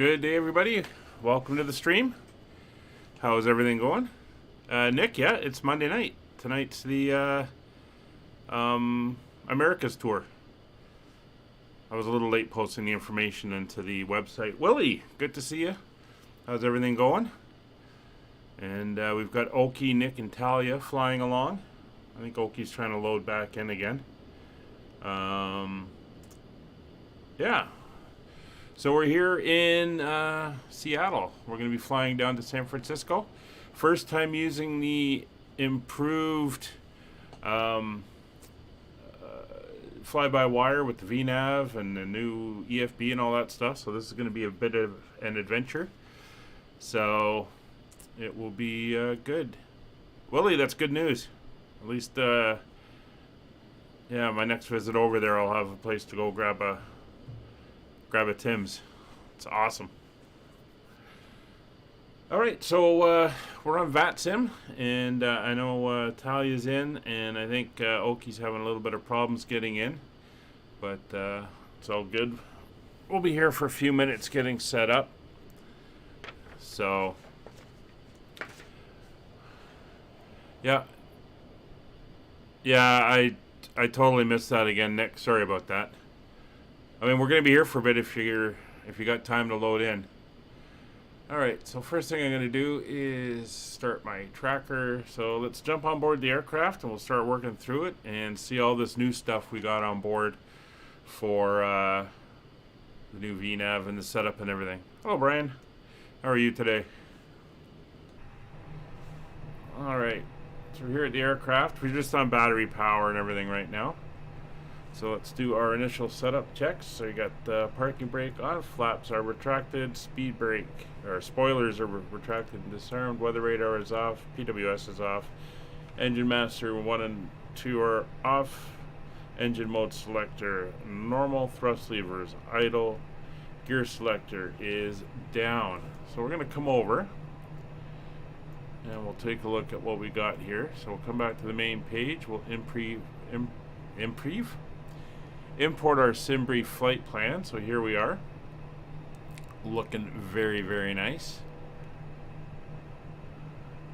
Good day, everybody. Welcome to the stream. How is everything going? Nick, yeah, it's Monday night. Tonight's the America's tour. I was a little late posting the information into the website. Willie, good to see you. How's everything going? And we've got Oki, Nick, and Talia flying along. I think Oki's trying to load back in again. Yeah. So we're here in Seattle. We're going to be flying down to San Francisco. First time using the improved fly-by-wire with the VNav and the new EFB and all that stuff. So this is going to be a bit of an adventure. So it will be good. Willie, that's good news. At least, yeah, my next visit over there, I'll have a place to go grab a Tim's. It's awesome. All right, so we're on VATSim, and I know Talia's in, and I think Oki's having a little bit of problems getting in, but it's all good. We'll be here for a few minutes getting set up. So, yeah, I totally missed that again, Nick. Sorry about that. I mean, we're going to be here for a bit if you got time to load in. All right, so first thing I'm going to do is start my tracker. So let's jump on board the aircraft and we'll start working through it and see all this new stuff we got on board for the new VNav and the setup and everything. Hello, Brian. How are you today? All right, so we're here at the aircraft. We're just on battery power and everything right now. So let's do our initial setup checks. So you got the parking brake on, flaps are retracted, speed brake, or spoilers are retracted and disarmed, weather radar is off, PWS is off, engine master 1 and 2 are off, engine mode selector normal, thrust levers idle, gear selector is down. So we're going to come over and we'll take a look at what we got here. So we'll come back to the main page, we'll import our SimBrief flight plan. So here we are, looking very, very nice.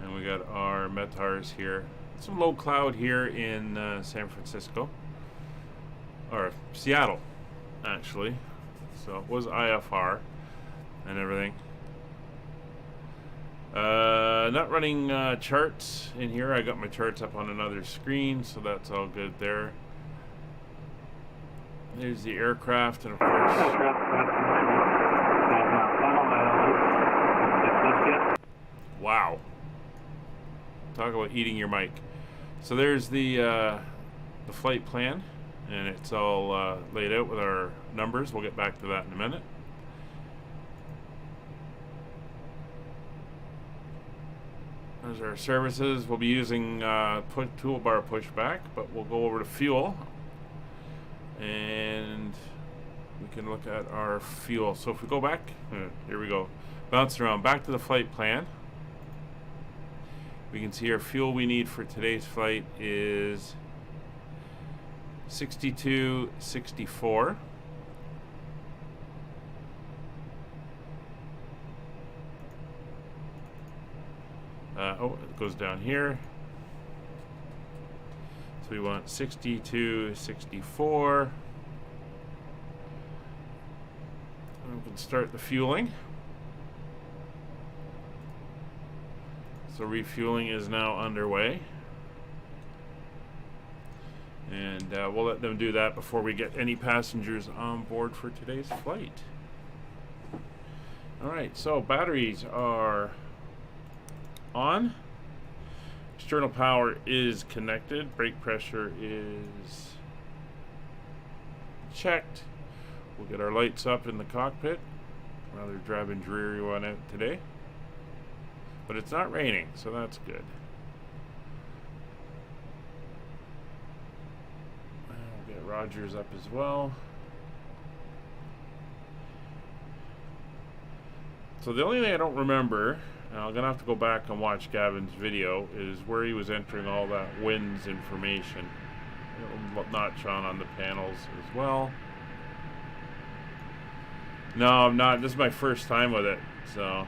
And we got our METARs here. Some low cloud here in San Francisco, or Seattle, actually. So it was IFR and everything. Not running charts in here. I got my charts up on another screen, so that's all good there. There's the aircraft, and of course, wow, talk about eating your mic. So there's the flight plan, and it's all laid out with our numbers. We'll get back to that in a minute. There's our services. We'll be using toolbar pushback, but we'll go over to fuel. And we can look at our fuel. So if we go back, here we go, bouncing around back to the flight plan, we can see our fuel we need for today's flight is 62.64. Oh, it goes down here. So we want 62.64. We can start the fueling. So refueling is now underway. And we'll let them do that before we get any passengers on board for today's flight. Alright, so batteries are on. External power is connected. Brake pressure is checked. We'll get our lights up in the cockpit. Rather drab and dreary one out today. But it's not raining, so that's good. We'll get Rogers up as well. So the only thing I don't remember, and I'm gonna have to go back and watch Gavin's video, is where he was entering all that winds information. Notch on the panels as well. No, I'm not. This is my first time with it, so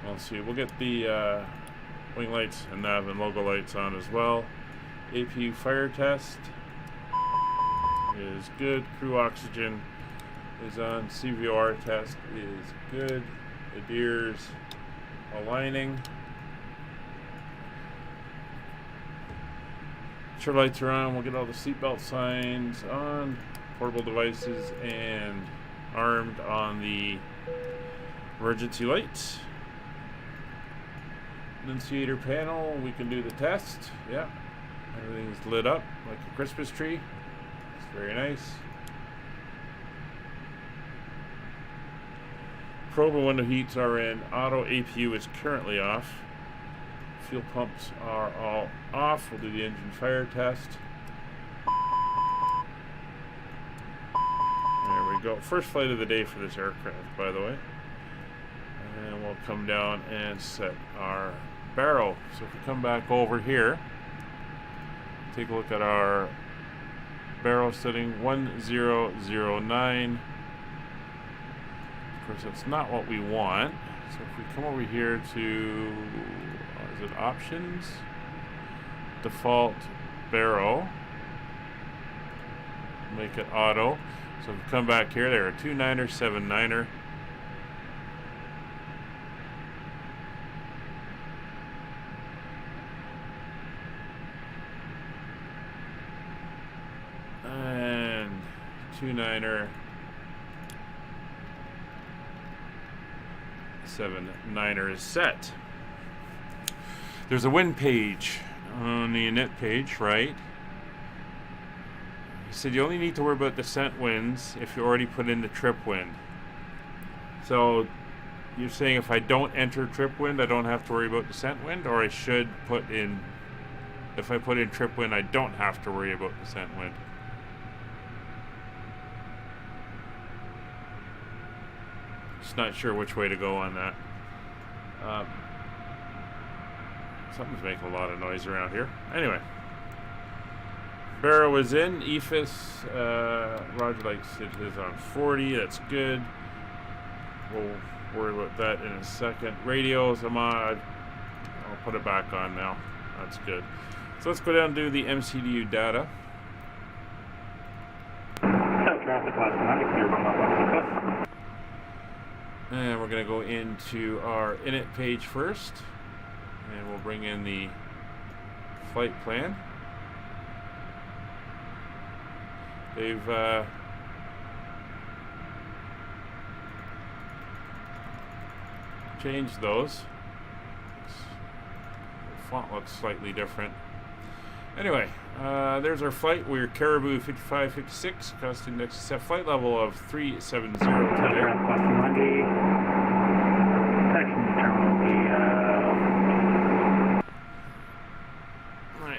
we'll see. We'll get the wing lights and nav and logo lights on as well. APU fire test is good. Crew oxygen is on. CVOR test is good. Adheres aligning. Sure, lights are on. We'll get all the seatbelt signs on. Portable devices and armed on the emergency lights. Annunciator panel. We can do the test. Yeah. Everything's lit up like a Christmas tree. It's very nice. Probe and window heats are in. Auto APU is currently off. Fuel pumps are all off. We'll do the engine fire test. There we go. First flight of the day for this aircraft, by the way. And we'll come down and set our barrel. So if we come back over here, take a look at our barrel setting 1009. Of course, that's not what we want. So if we come over here to, is it options? Default barrel. Make it auto. So if we come back here, there are 2.9er, 7.9er. And 2.9er. 7.9er is set. There's a wind page on the init page, right? He said you only need to worry about descent winds if you already put in the trip wind. So you're saying if I don't enter trip wind, I don't have to worry about descent wind, or I should put in, if I put in trip wind, I don't have to worry about descent wind? Just not sure which way to go on that. Something's making a lot of noise around here. Anyway, barrel is in. EFIS, Roger likes it is on 40. That's good. We'll worry about that in a second. Radios, I'm on. I'll put it back on now. That's good. So let's go down and do the MCDU data. And we're going to go into our init page first. And we'll bring in the flight plan. They've changed those. The font looks slightly different. Anyway, there's our flight. We're Caribou 5556, cost index set flight level of 370 today.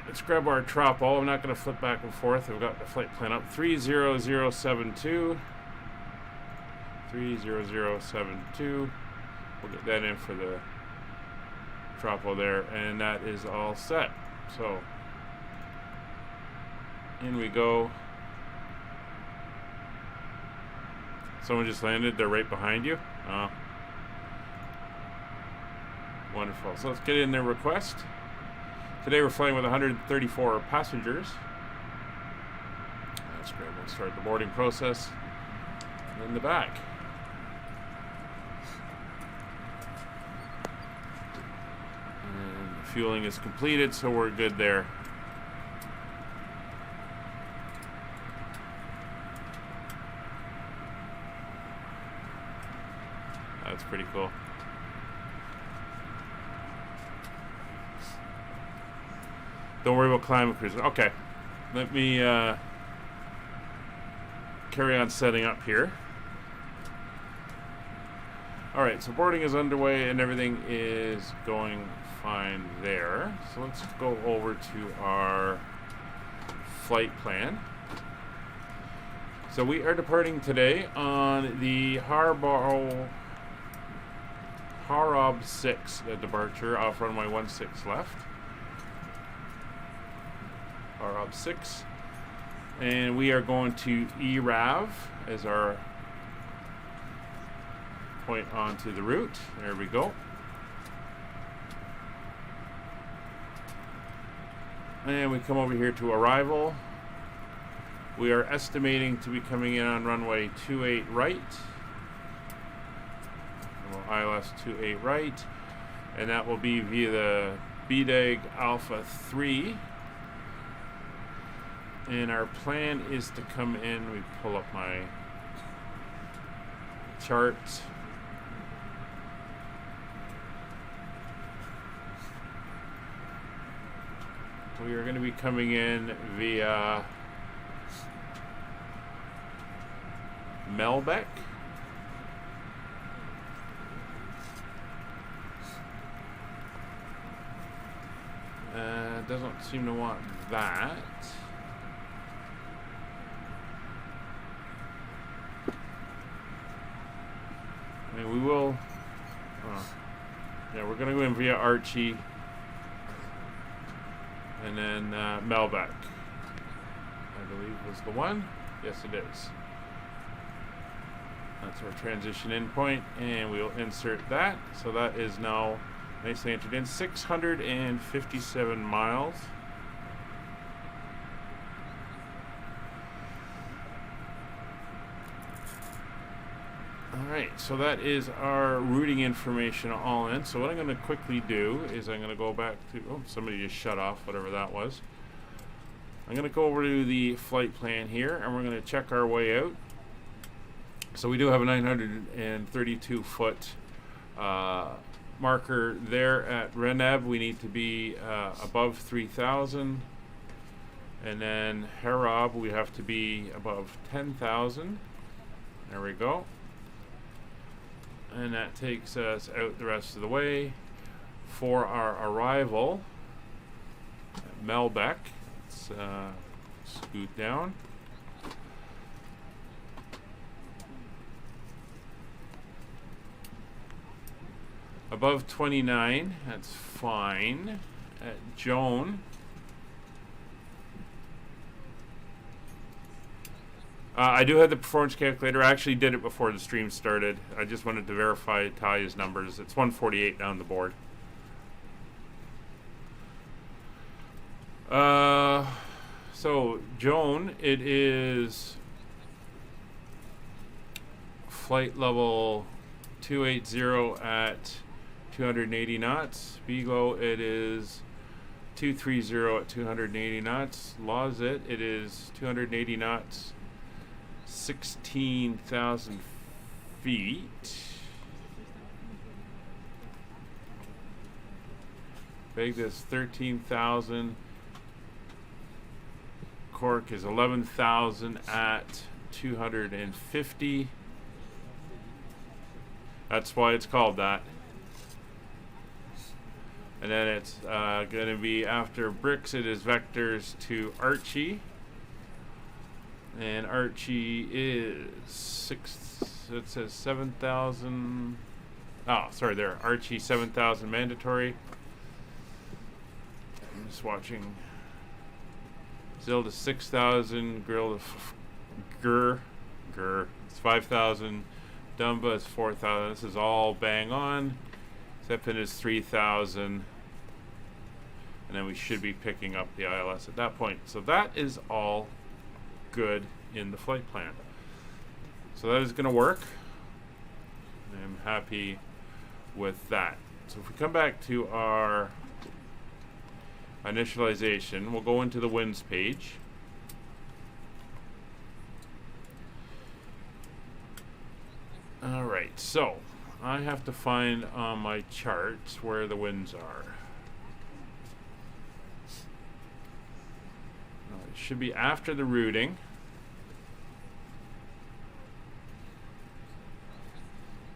Let's grab our Throttle. I'm not going to flip back and forth. I've got the flight plan up. 30072. 30072. We'll get that in for the Throttle there, and that is all set. So, in we go. Someone just landed. They're right behind you. Oh. Wonderful. So let's get in their request. Today we're flying with 134 passengers. That's great. We'll start the boarding process in the back. And fueling is completed, so we're good there. That's pretty cool. Don't worry about climate cruising. Okay, let me carry on setting up here. All right, so boarding is underway and everything is going fine there. So let's go over to our flight plan. So we are departing today on the Harob 6 departure off runway 16 left. Harob 6. And we are going to ERAV as our point onto the route. There we go. And we come over here to arrival. We are estimating to be coming in on runway 28 right. Well, ILS 28 right. And that will be via the BDAG Alpha 3. And our plan is to come in. We pull up my chart. We are going to be coming in via Melbeck. Doesn't seem to want that. I mean, we will. Yeah, we're going to go in via Archie. And then Melbeck, I believe, was the one. Yes, it is. That's our transition in point, and we'll insert that. So that is now nicely entered in. 657 miles. Alright, so that is our routing information all in. So what I'm going to quickly do is I'm going to go back to... Oh, somebody just shut off, whatever that was. I'm going to go over to the flight plan here, and we're going to check our way out. So we do have a 932-foot marker there at Reneb. We need to be above 3,000. And then Harab, we have to be above 10,000. There we go. And that takes us out the rest of the way. For our arrival at Melbeck, let's scoot down. Above 29, that's fine. At Joan, I do have the performance calculator. I actually did it before the stream started. I just wanted to verify Talia's numbers. It's 148 down the board. So Joan, it is flight level 280 at 280 knots. Beagle, it is 230 at 280 knots. Lawsit, it is 280 knots. 16,000 feet. Vegas 13,000. Cork is 11,000 at 250. That's why it's called that. And then it's going to be after bricks. It is vectors to Archie. And Archie is it says 7,000. Oh, sorry, there. Archie 7,000 mandatory. I'm just watching. Zilda 6,000. Grill to it's 5,000. Dumba is 4,000. This is all bang on. Zeppin is 3,000. And then we should be picking up the ILS at that point. So that is all good in the flight plan. So that is going to work. I'm happy with that. So if we come back to our initialization, we'll go into the winds page. Alright, so I have to find on my charts where the winds are. It should be after the routing.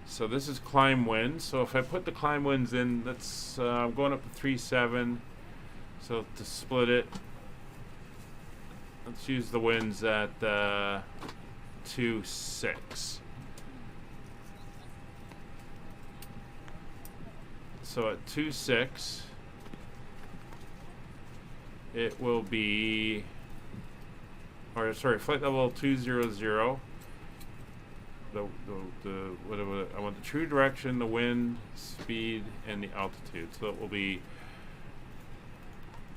So this is climb winds. So if I put the climb winds in, that's I'm going up to 3.7. So to split it, let's use the winds at 2.6. So at 2.6, it will be or sorry, flight level 200. I want the true direction, the wind, speed, and the altitude. So it will be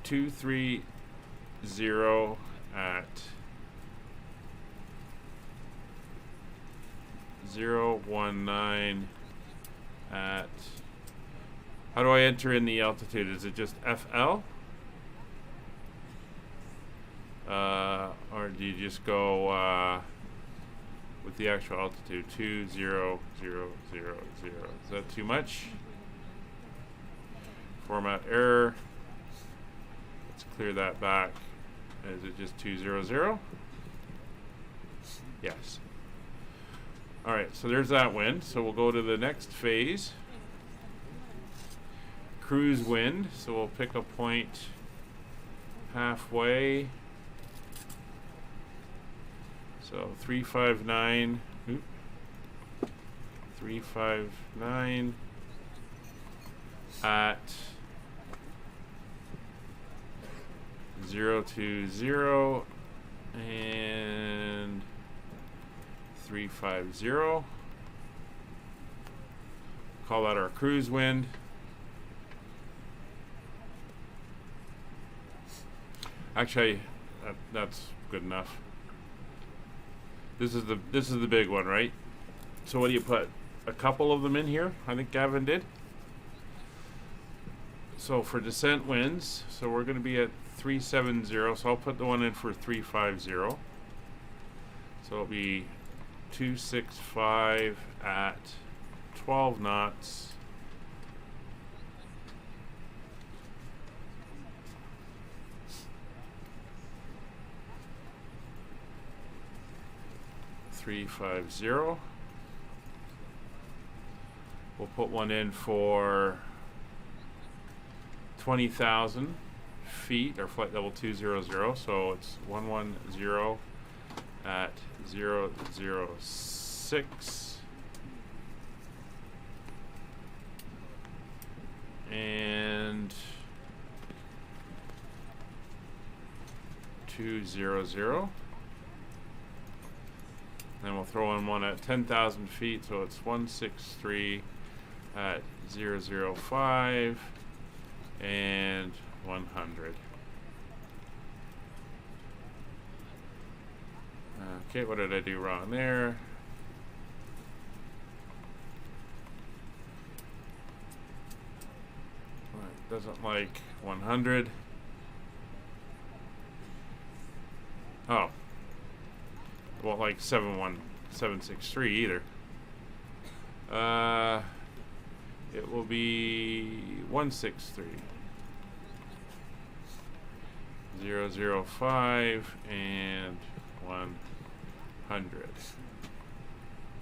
230 at 019 at. How do I enter in the altitude? Is it just FL? Or do you just go with the actual altitude? 20000. Is that too much? Format error. Let's clear that back. Is it just 200? Yes. Alright, so there's that wind. So we'll go to the next phase. Cruise wind. So we'll pick a point halfway. So 359. 359 at 020 and 350. Call that our cruise wind. Actually, that's good enough. This is the big one, right? So what do you put? A couple of them in here? I think Gavin did. So for descent winds, so we're going to be at 370. So I'll put the one in for 350. So it'll be 265 at 12 knots. $350. We'll put one in for 20,000 feet, or flight level 200. So it's 110 at 006 and 200. Then we'll throw in one at 10,000 feet, so it's 163 at 005 and 100. Okay, what did I do wrong there? It doesn't like 100. Oh. It won't like 71763 either. It will be 163. 005 and 100.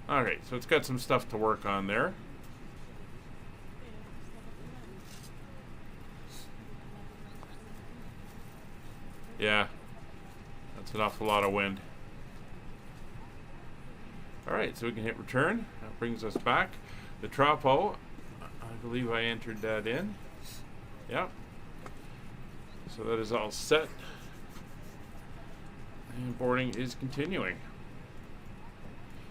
Alright, so it's got some stuff to work on there. Yeah, that's an awful lot of wind. Alright, so we can hit return. That brings us back. The Throttle, I believe I entered that in. Yep. So that is all set. And boarding is continuing.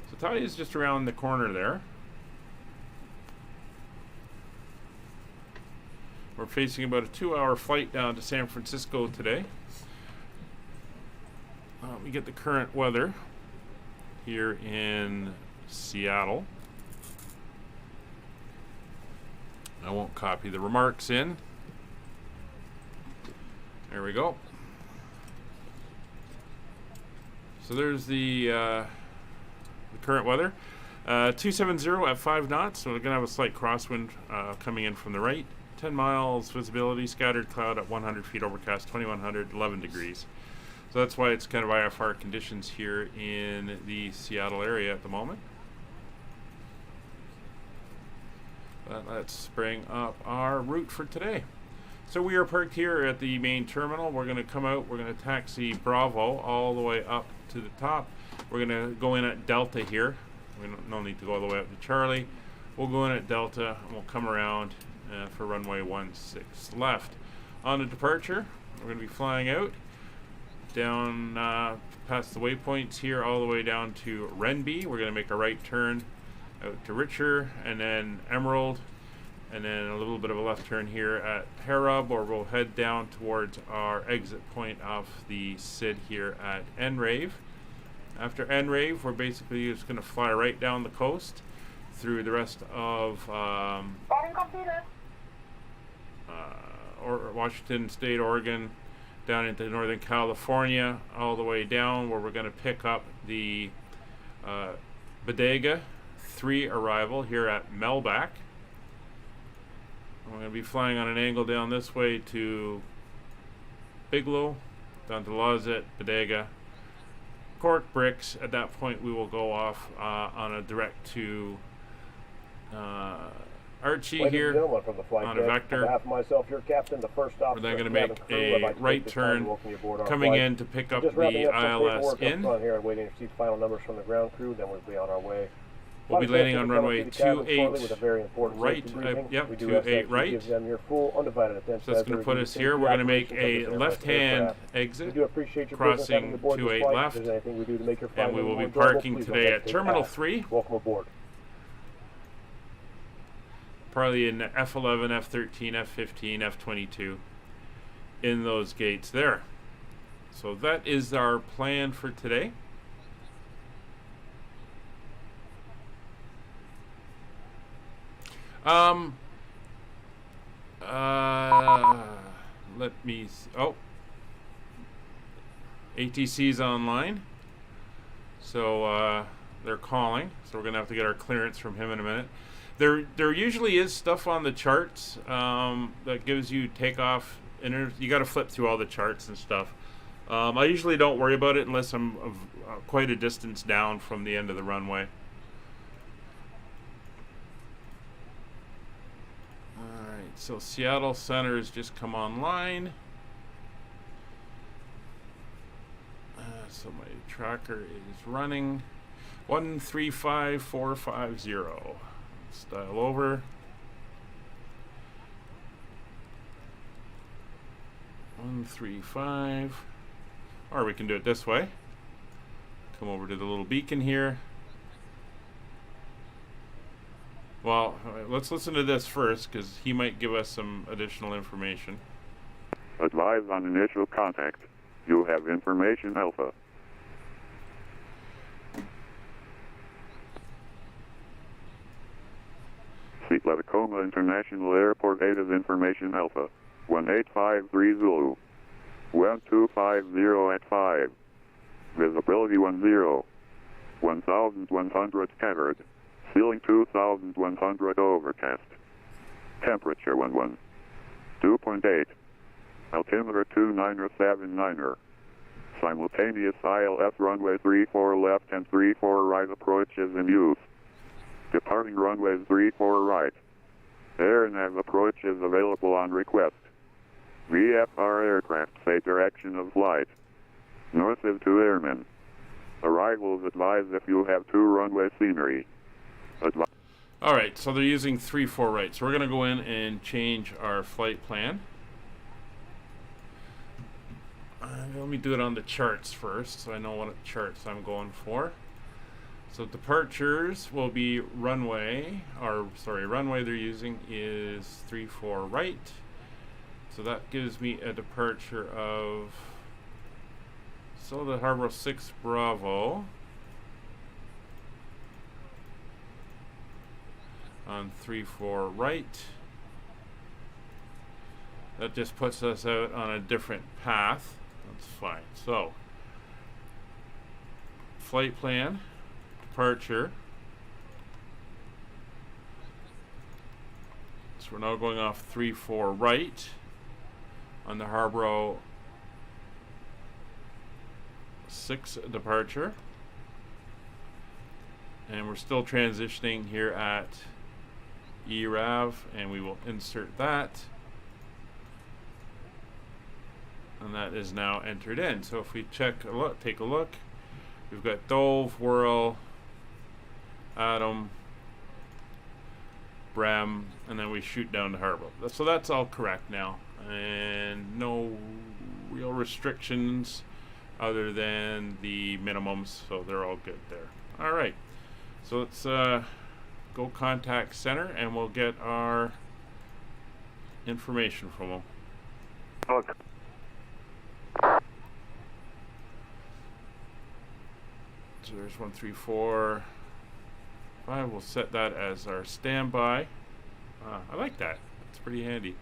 So Talia is just around the corner there. We're facing about a 2-hour flight down to San Francisco today. We get the current weather here in Seattle. I won't copy the remarks in. There we go. So there's the current weather. 270 at 5 knots. So we're going to have a slight crosswind coming in from the right. 10 miles visibility, scattered cloud at 100 feet overcast, 2100, 11 degrees. So that's why it's kind of IFR conditions here in the Seattle area at the moment. But let's bring up our route for today. So we are parked here at the main terminal. We're going to come out, we're going to taxi Bravo all the way up to the top. We're going to go in at Delta here. We don't need to go all the way up to Charlie. We'll go in at Delta and we'll come around for runway 16 left. On the departure, we're going to be flying out down past the waypoints here all the way down to Renby. We're going to make a right turn out to Richer, and then Emerald, and then a little bit of a left turn here at Harub, or we'll head down towards our exit point off the SID here at Enrave. After Enrave, we're basically just going to fly right down the coast through the rest of Washington State, Oregon, down into Northern California, all the way down where we're going to pick up the Bodega 3 arrival here at Melback. We're going to be flying on an angle down this way to Bigelow, down to Lozette, Bodega, Cork Bricks. At that point, we will go off on a direct to Archie here on a vector. We're then going to make a right turn coming in to pick up the ILS in. We'll be landing on runway 28 right, 28 right. So that's going to put us here. We're going to make a left-hand exit, crossing 28 left, and we will be parking today at Terminal 3. Welcome aboard. Probably in F11, F13, F15, F22 in those gates there. So that is our plan for today. Let me see. Oh, ATC's online, so they're calling, so we're gonna have to get our clearance from him in a minute. There usually is stuff on the charts that gives you takeoff. You got to flip through all the charts and stuff. I usually don't worry about it unless I'm quite a distance down from the end of the runway. Alright, so Seattle Center has just come online. So my tracker is running 135450. Dial over. 135. Or we can do it this way. Come over to the little beacon here. Well, let's listen to this first, because he might give us some additional information. Advise on initial contact. You have information Alpha. Seat Tacoma International Airport 8 is information Alpha. 1853 Zulu. 1250 at 5. Visibility 10. 1100 covered. Ceiling 2100 overcast. Temperature 11. 2.8. Altimeter 2979er. Simultaneous ILS runway 34 left and 34 right approaches in use. Departing runways 34 right. Air nav approach is available on request. VFR aircraft say direction of flight. North is to airmen. Arrivals advised if you have 2 runway scenery. Alright, so they're using 3-4 right. So we're going to go in and change our flight plan. Let me do it on the charts first, so I know what charts I'm going for. So departures will be runway they're using is 3-4 right. So that gives me a departure of the Harbor 6 Bravo on 3-4 right. That just puts us out on a different path. That's fine. So flight plan, departure. So we're now going off 3-4 right on the Harbor 6 departure. And we're still transitioning here at ERAV, and we will insert that. And that is now entered in. So if we take a look, we've got Dove, Whirl, Atom, Brem, and then we shoot down to Harbor. So that's all correct now, and no real restrictions other than the minimums, so they're all good there. All right, so let's go contact center and we'll get our information from them. Okay. So there's 1, 3, 4, 5. We'll set that as our standby. I like that. It's pretty handy.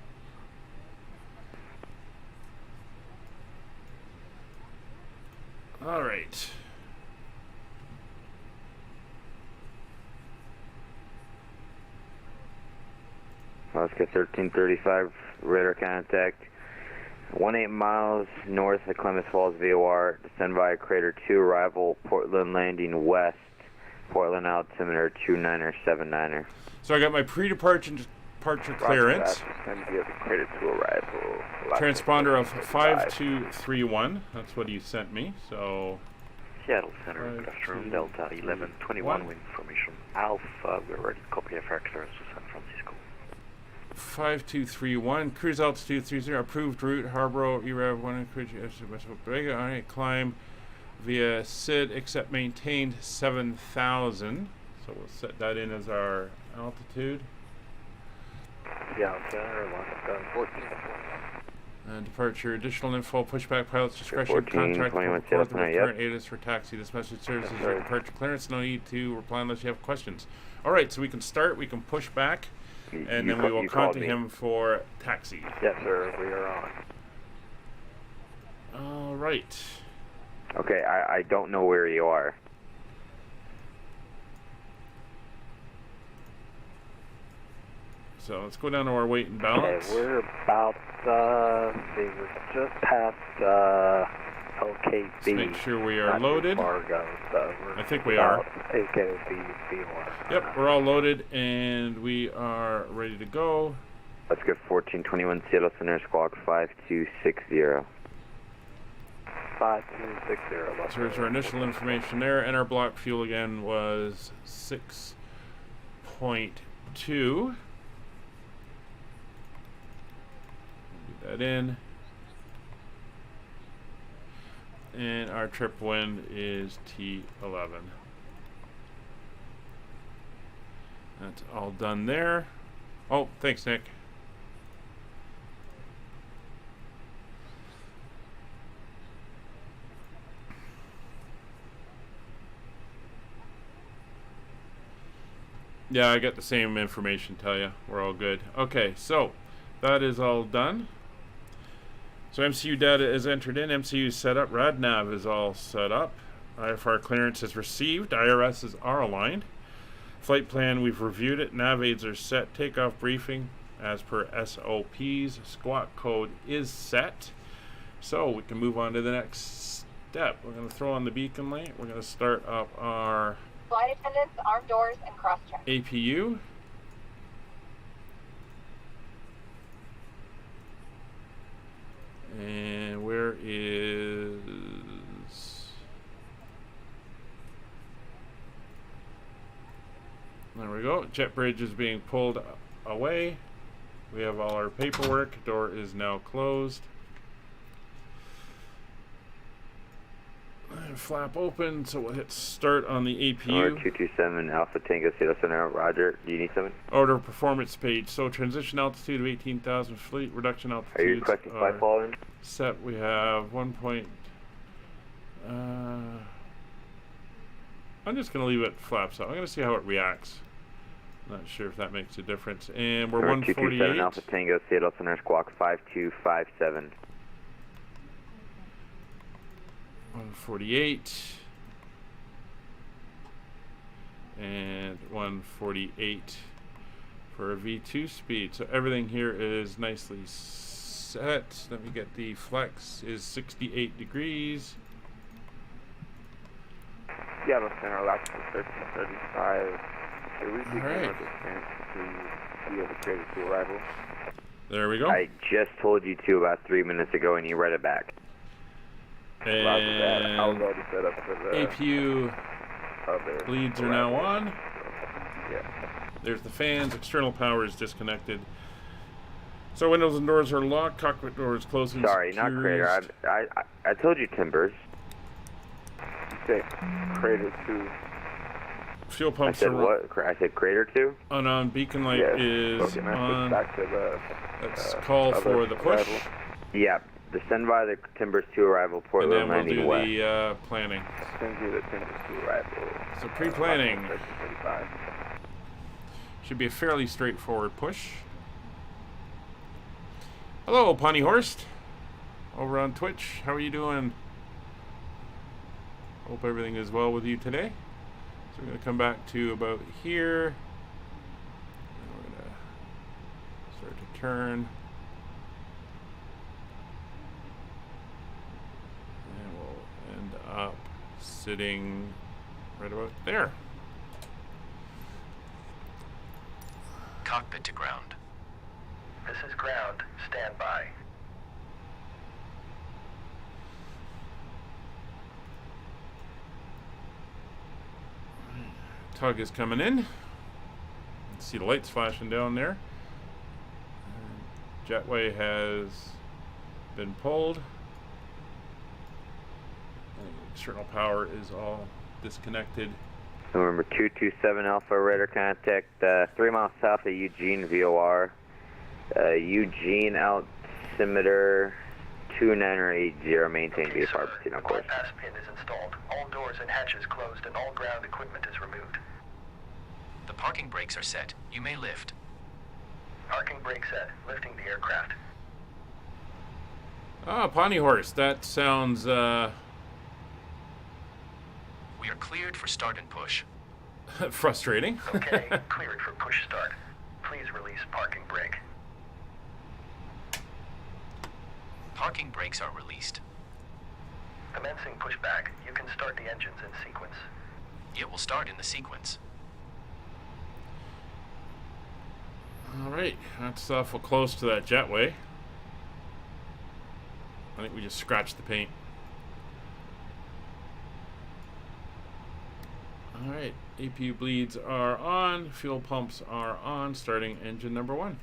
All right. Alaska 1335, radar contact. 18 miles north of Clemens Falls VOR. Descend via Crater 2, arrival Portland landing west. Portland altimeter 29er79er. So I got my pre-departure clearance. Crater 2 arrival. Transponder of 5231. That's what he sent me. So Seattle Center, good afternoon, Delta 1121, wind formation Alpha. We're ready to copy FR clearance to San Francisco. 5231, cruise altitude 30, approved route, Harborough, ERAV 1, encourage you, all right, climb via SID, except maintained 7,000. So we'll set that in as our altitude. Seattle Center, 14. Departure, additional info, pushback, pilot's discretion, 14, contract, 21, forth Seattle, return ATIS for taxi. This message serves as your departure clearance. No need to reply unless you have questions. All right, so we can start, we can push back. And then we will contact him for taxi. Yes, sir. We are on. All right. Okay, I don't know where you are. So let's go down to our weight and balance. Okay, we're about, we were just past LKB. Let's make sure we are loaded. Fargo, so I think we are. LKB. Yep, we're all loaded and we are ready to go. Let's go 1421 Seattle Center, squawk 5260. 5260. So here's our initial information there, and our block fuel again was 6.2. That in, and our trip wind is T11. That's all done there. Oh, thanks, Nick. Yeah, I got the same information, tell you. We're all good. Okay, so that is all done. So MCU data is entered in, MCU is set up, RadNav is all set up, IFR clearance is received, IRSs are aligned, flight plan we've reviewed it, nav aids are set, takeoff briefing as per SOPs, squawk code is set. So we can move on to the next step. We're going to throw on the beacon light, we're going to start up our flight attendants, armed doors, and cross-check. APU. And where is... There we go. Jet bridge is being pulled away. We have all our paperwork. Door is now closed. And flap open, so we'll hit start on the APU. 227 Alpha Tango Seattle Center, roger. Do you need something? Order performance page. So transition altitude of 18,000 feet. Reduction altitude. Are you requesting flight following? Set. We have 1 point. I'm just going to leave it flaps out. I'm going to see how it reacts. Not sure if that makes a difference. And we're 148. 227 Alpha Tango Seattle Center, squawk 5257. 148 and 148 for a V2 speed. So everything here is nicely set. Let me get the flex is 68 degrees. Seattle Center, Alaska 1335. Here we begin Alright. our descent to the Crater 2 arrival. There we go. I just told you to about 3 minutes ago and you read it back. Roger that. I was And already set up for the APU other bleeds are now arrival. on. Yeah. There's the fans. External power is disconnected. So windows and doors are locked. Cockpit doors closing. Sorry, not Crater. I told you Timbers. check. Crater 2. Fuel I pumps said are what? I said crater 2? on beacon light Yes. is Okay, now switch on. back to the Let's call other for the push, Yeah. Descend by the Timbers 2 arrival, and Portland then we'll landing do west. the planning. Send you the Timbers 2 arrival. So pre-planning 1335. should be a fairly straightforward push. Hello, Pawnee Horst, over on Twitch. How are you doing? Hope everything is well with you today. So we're going to come back to about here. And we're going to start to turn. And we'll end up sitting right about there. Cockpit to ground. This is ground. Stand by. Tug is coming in. See the lights flashing down there. Jetway has been pulled. External power is all disconnected. November 227 Alpha Radar contact 3 miles south of Eugene VOR. Eugene altimeter 2980, maintain VFR proceed on course. Bypass pin is installed. All doors and hatches closed and all ground equipment is removed. The parking brakes are set. You may lift. Parking brake set. Lifting the aircraft. Ah, Pawnee Horst. That sounds We are cleared for start and push. frustrating. Okay, cleared for push start. Please release parking brake. Parking brakes are released. Commencing pushback. You can start the engines in sequence. It will start in the sequence. All right, that's awful close to that jetway. I think we just scratched the paint. All right, APU bleeds are on, fuel pumps are on, starting engine number 1.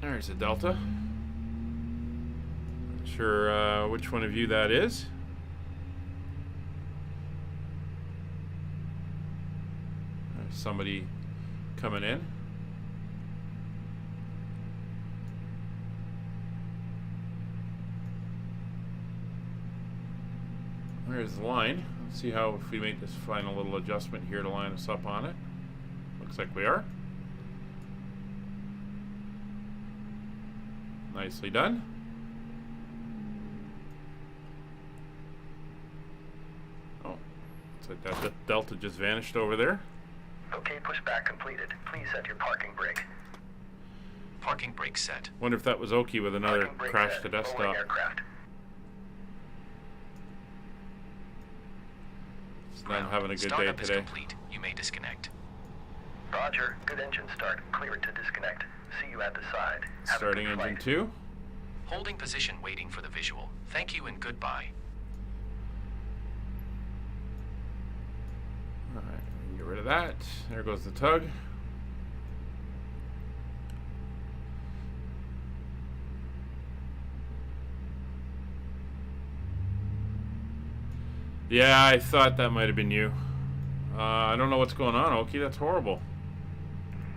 There's a Delta. Not sure which one of you that is. There's somebody coming in. There's the line. Let's see how if we make this final little adjustment here to line us up on it. Looks like we are. Nicely done. Oh, looks like that Delta just vanished over there. Okay, pushback completed. Please set your parking brake. Parking brake set. Wonder if that was Oki with another Parking brake crash set. to Lowering desktop. aircraft. It's not having a good day Startup is today. complete. You may disconnect. Roger. Good engine start. Cleared to disconnect. See you at the side. Have a Starting good engine flight. 2. Holding position waiting for the visual. Thank you and goodbye. Alright, we can get rid of that. There goes the tug. Yeah, I thought that might have been you. I don't know what's going on, Oki. That's horrible.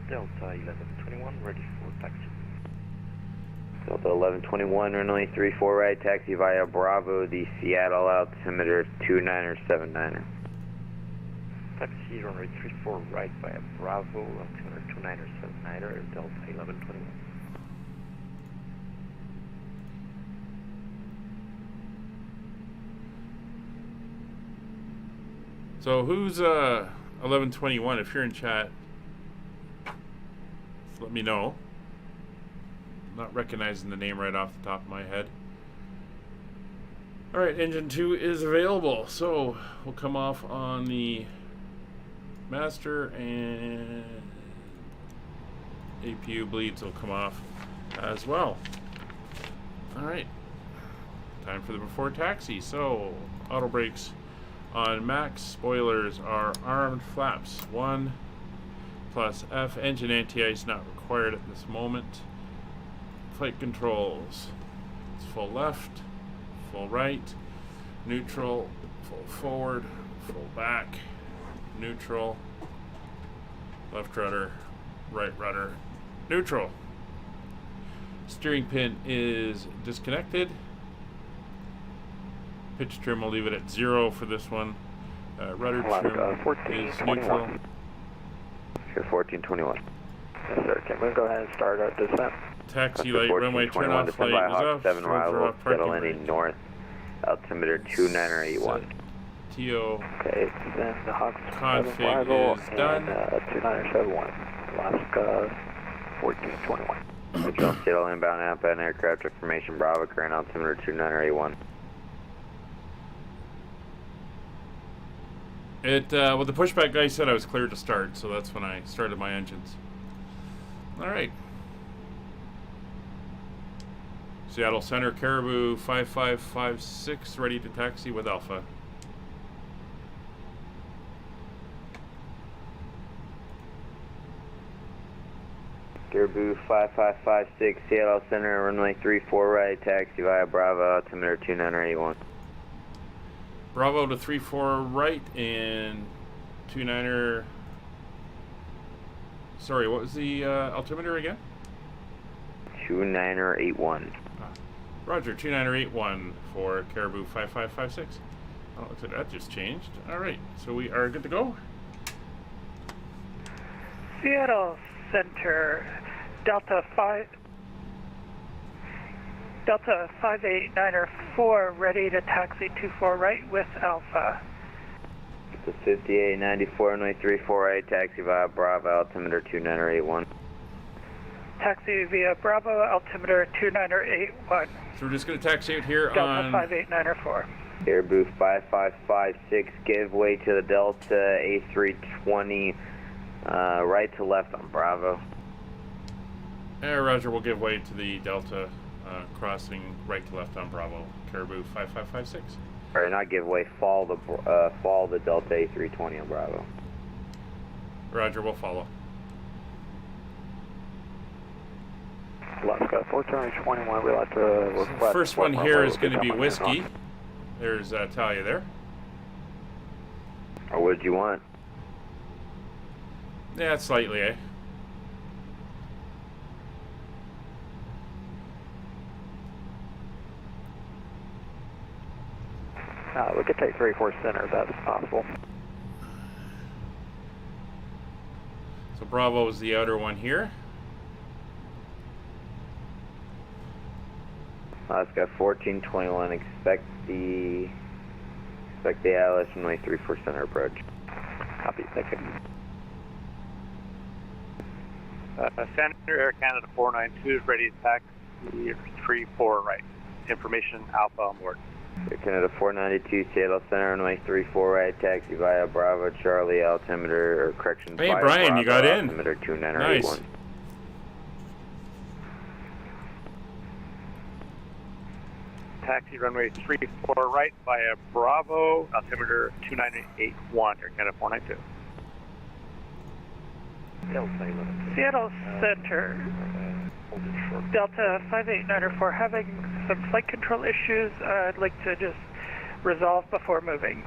Delta 1121, ready for taxi. Delta 1121, runway 34 right, taxi via Bravo, the Seattle altimeter 2979er. Taxi runway 34 right via Bravo, altimeter 2979er, Delta 1121. So who's 1121? If you're in chat, let me know. I'm not recognizing the name right off the top of my head. Alright, engine 2 is available. So we'll come off on the master and APU bleeds will come off as well. Alright. Time for the before taxi. So, auto brakes on max. Spoilers are armed. Flaps 1 plus F. Engine anti-ice not required at this moment. Flight controls. It's full left, full right, neutral, full forward, full back, neutral, left rudder, right rudder, neutral. Steering pin is disconnected. Pitch trim, we'll leave it at 0 for this one. Rudder trim is neutral. 1421. Yes, sir. Can we go ahead and start our descent? Taxi light, runway turn off light is off. 7 Roger rival, off, parking landing brake. north, altimeter 2981. TO Okay, then the Hawks config arrival is and, done. 2971. Alaska 1421. Control Seattle inbound outbound aircraft information Bravo, current altimeter 2981. Well, the pushback guy said I was clear to start, so that's when I started my engines. Alright. Seattle Center, Caribou 5556, ready to taxi with Alpha. Caribou 5556, Seattle Center, runway 34 right, taxi via Bravo, altimeter 2981. Bravo to 34 right and 29er. Sorry, what was the altimeter again? 2981. Roger, 2981 for Caribou 5556. Oh, looks like that just changed. Alright, so we are good to go. Seattle Center, Delta 589er ready to taxi 24 right with Alpha. The 5894, runway 34 right, taxi via Bravo, altimeter 2981. Taxi via Bravo, altimeter 2981. So we're just going to taxi out here Delta on 589er 4. Caribou 5556, give way to the Delta A320, right to left on Bravo. Roger, we'll give way to the Delta crossing right to left on Bravo, Caribou 5556. Or not give way, follow the Delta A320 on Bravo. Roger, we'll follow. Alaska 1421, we'd like to request... First one here is going to be Whiskey. There's Talia there. Or what did you want? Yeah, slightly, eh? we could take 34 center if that's possible. So Bravo is the outer one here. Alaska 1421, expect the ILS runway 34 center approach. Copy, thank you. Center Air Canada 492 is ready to taxi 34 right. Information Alpha on board. Air Canada 492, Seattle Center, runway 34 right, taxi via Bravo, Charlie, altimeter, or correction. Hey, via Brian, Bravo, you got in. Altimeter 2981. Nice. Taxi runway 34 right via Bravo, altimeter 2981, Air Canada 492. Seattle Center, Delta 589er 4, having some flight control issues. I'd like to just resolve before moving.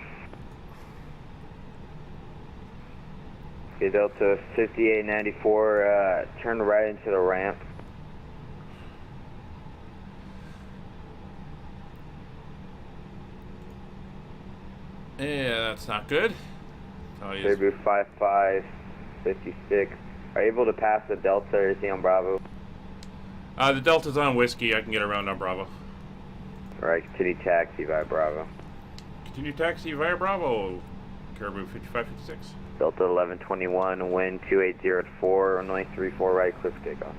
Okay, Delta 5894, turn right into the ramp. Yeah, that's not good. Caribou 5556. Are you able to pass the Delta or is he on Bravo? The Delta's on Whiskey. I can get around on Bravo. Alright, continue taxi via Bravo. Continue taxi via Bravo, Caribou 5556. Delta 1121, wind 280 at 4, runway 34 right, clear for takeoff.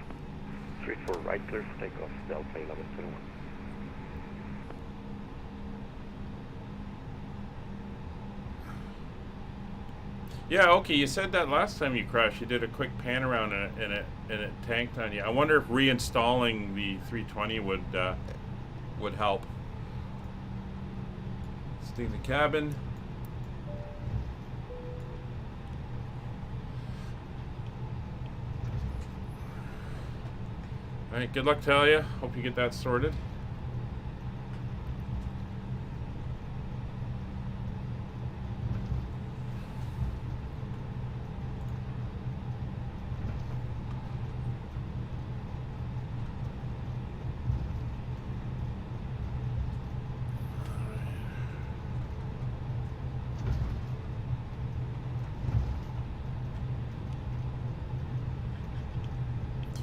34 right, clear for takeoff, Delta 1121. Yeah, okay, you said that last time you crashed. You did a quick pan around and it tanked on you. I wonder if reinstalling the 320 would help. Steam the cabin. All right, good luck to you. Hope you get that sorted.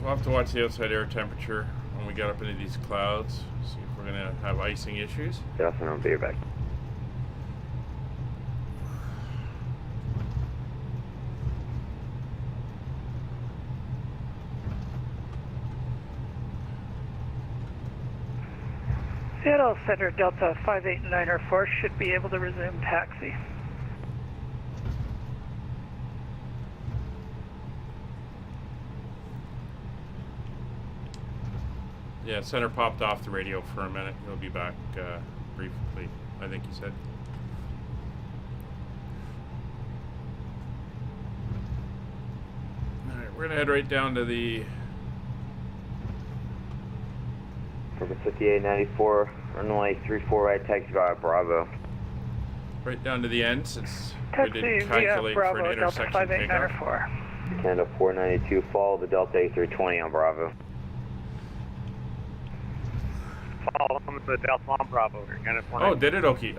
We'll have to watch the outside air temperature when we get up into these clouds. See if we're gonna have icing issues. Justin, I'll be back. Seattle Center Delta 58904 should be able to resume taxi. Yeah, center popped off the radio for a minute. He'll be back briefly, I think he said. Alright, we're gonna head right down to the Purpose 5894, runway 34 right, taxi via Bravo. right down to the end since we Taxi didn't via calculate for Bravo an Delta intersection takeoff. 5894. Canada 492, follow the Delta A320 on Bravo. Follow them to the Delta on Bravo. You're kind of Oh, did it? Okay.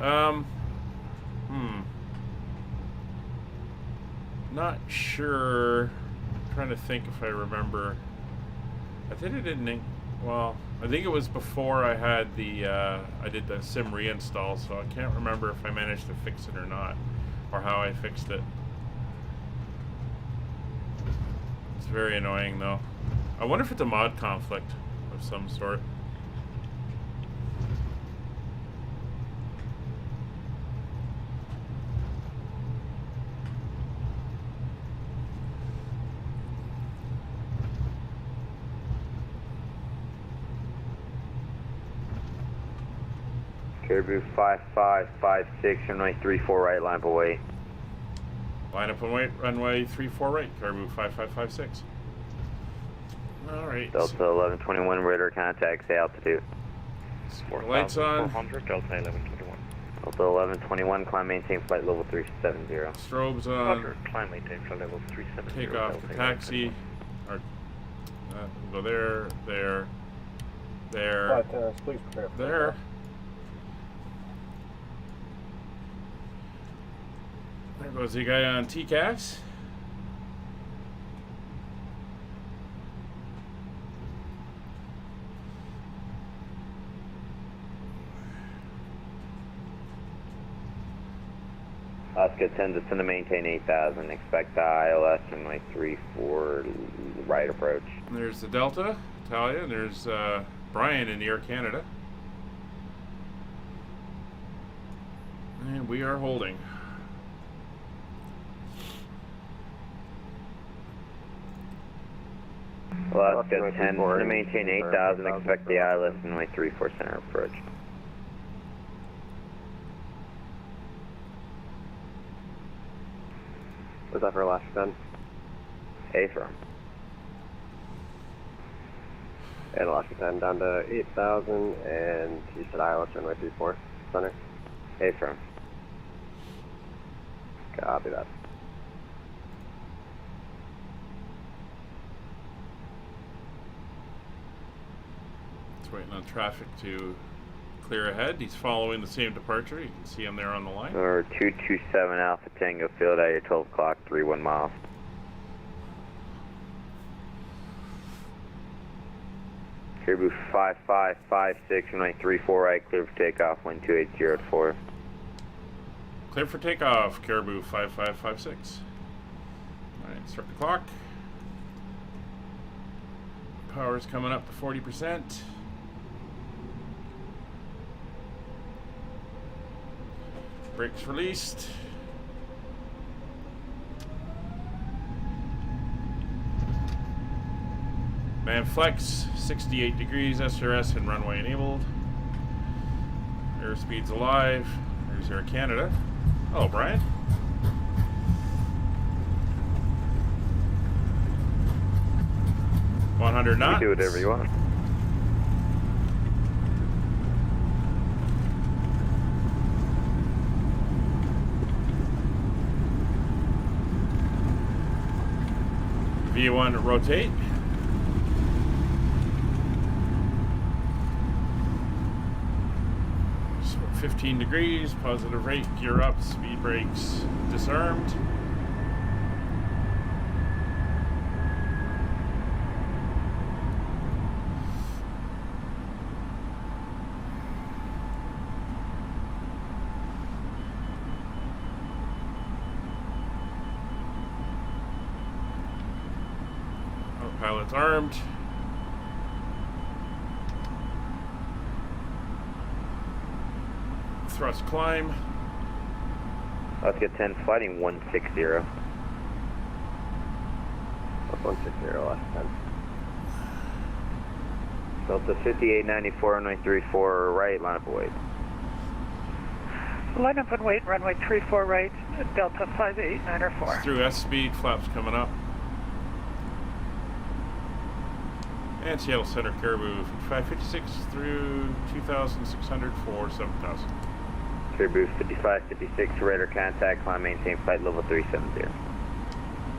Not sure. Trying to think if I remember. I think it didn't. Well, I think it was before I had the. I did the sim reinstall, so I can't remember if I managed to fix it or not, or how I fixed it. It's very annoying, though. I wonder if it's a mod conflict of some sort. Caribou 5556, runway 34 right, line up away. Line up and wait, runway 34 right, Caribou 5556. Alright. Delta 1121, radar contact, say altitude. Lights on. 400, Delta 1121. Delta 1121, climb maintain flight level 370. Strobes on. Roger, climb maintain flight level 370. Take off the taxi. Or, go there, there, there, Please prepare for there. There goes the guy on TCAS. Oscar 10, descend to maintain 8,000. Expect the ILS in my 3-4 right approach. There's the Delta, Italia, and there's Brian in Air Canada. And we are holding. Alaska 10, to maintain 8,000, expect the ILS in my 3-4 center approach. Was that for Alaska 10? Affirm. And Alaska 10 down to 8,000, and you said ILS runway 34 center? Affirm. Copy that. Waiting on traffic to clear ahead. He's following the same departure. You can see him there on the line. Or 227 Alpha Tango, field at your 12 o'clock, 31 miles. Caribou 5556, runway 34 right, clear for takeoff, wind 280 at 4. Clear for takeoff, Caribou 5556. Alright, start the clock. Power's coming up to 40%. Brakes released. Man flex, 68 degrees, SRS and runway enabled. Airspeed's alive. There's Air Canada. Oh, Brian. You 100 knots. can do whatever you want. V1 rotate. So 15 degrees, positive rate, gear up, speed brakes disarmed. Pilot's armed. Thrust climb. Let's get 10 fighting 160. 160 last 10. Delta 5894, runway 34 right, line up and wait. Line up and wait, runway 34 right, Delta 5894. Through S speed, flaps coming up. And Seattle Center Caribou 556 through 2,600 for 7,000. Caribou 5556, radar contact, climb maintain flight level 370.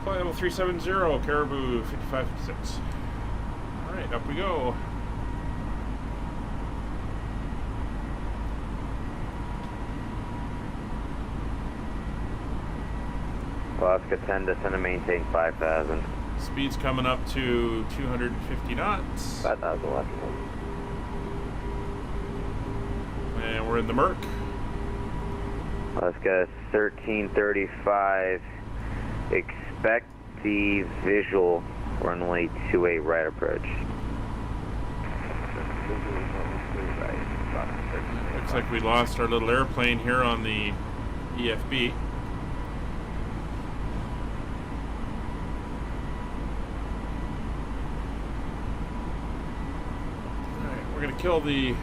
Flight level 370, Caribou 5556. Alright, up we go. Alaska 10, descend and maintain 5,000. Speed's coming up to 250 knots. 5,000 left. And we're in the Merc. Alaska 1335, expect the visual runway 28 right approach. Looks like we lost our little airplane here on the EFB. Alright, we're gonna kill the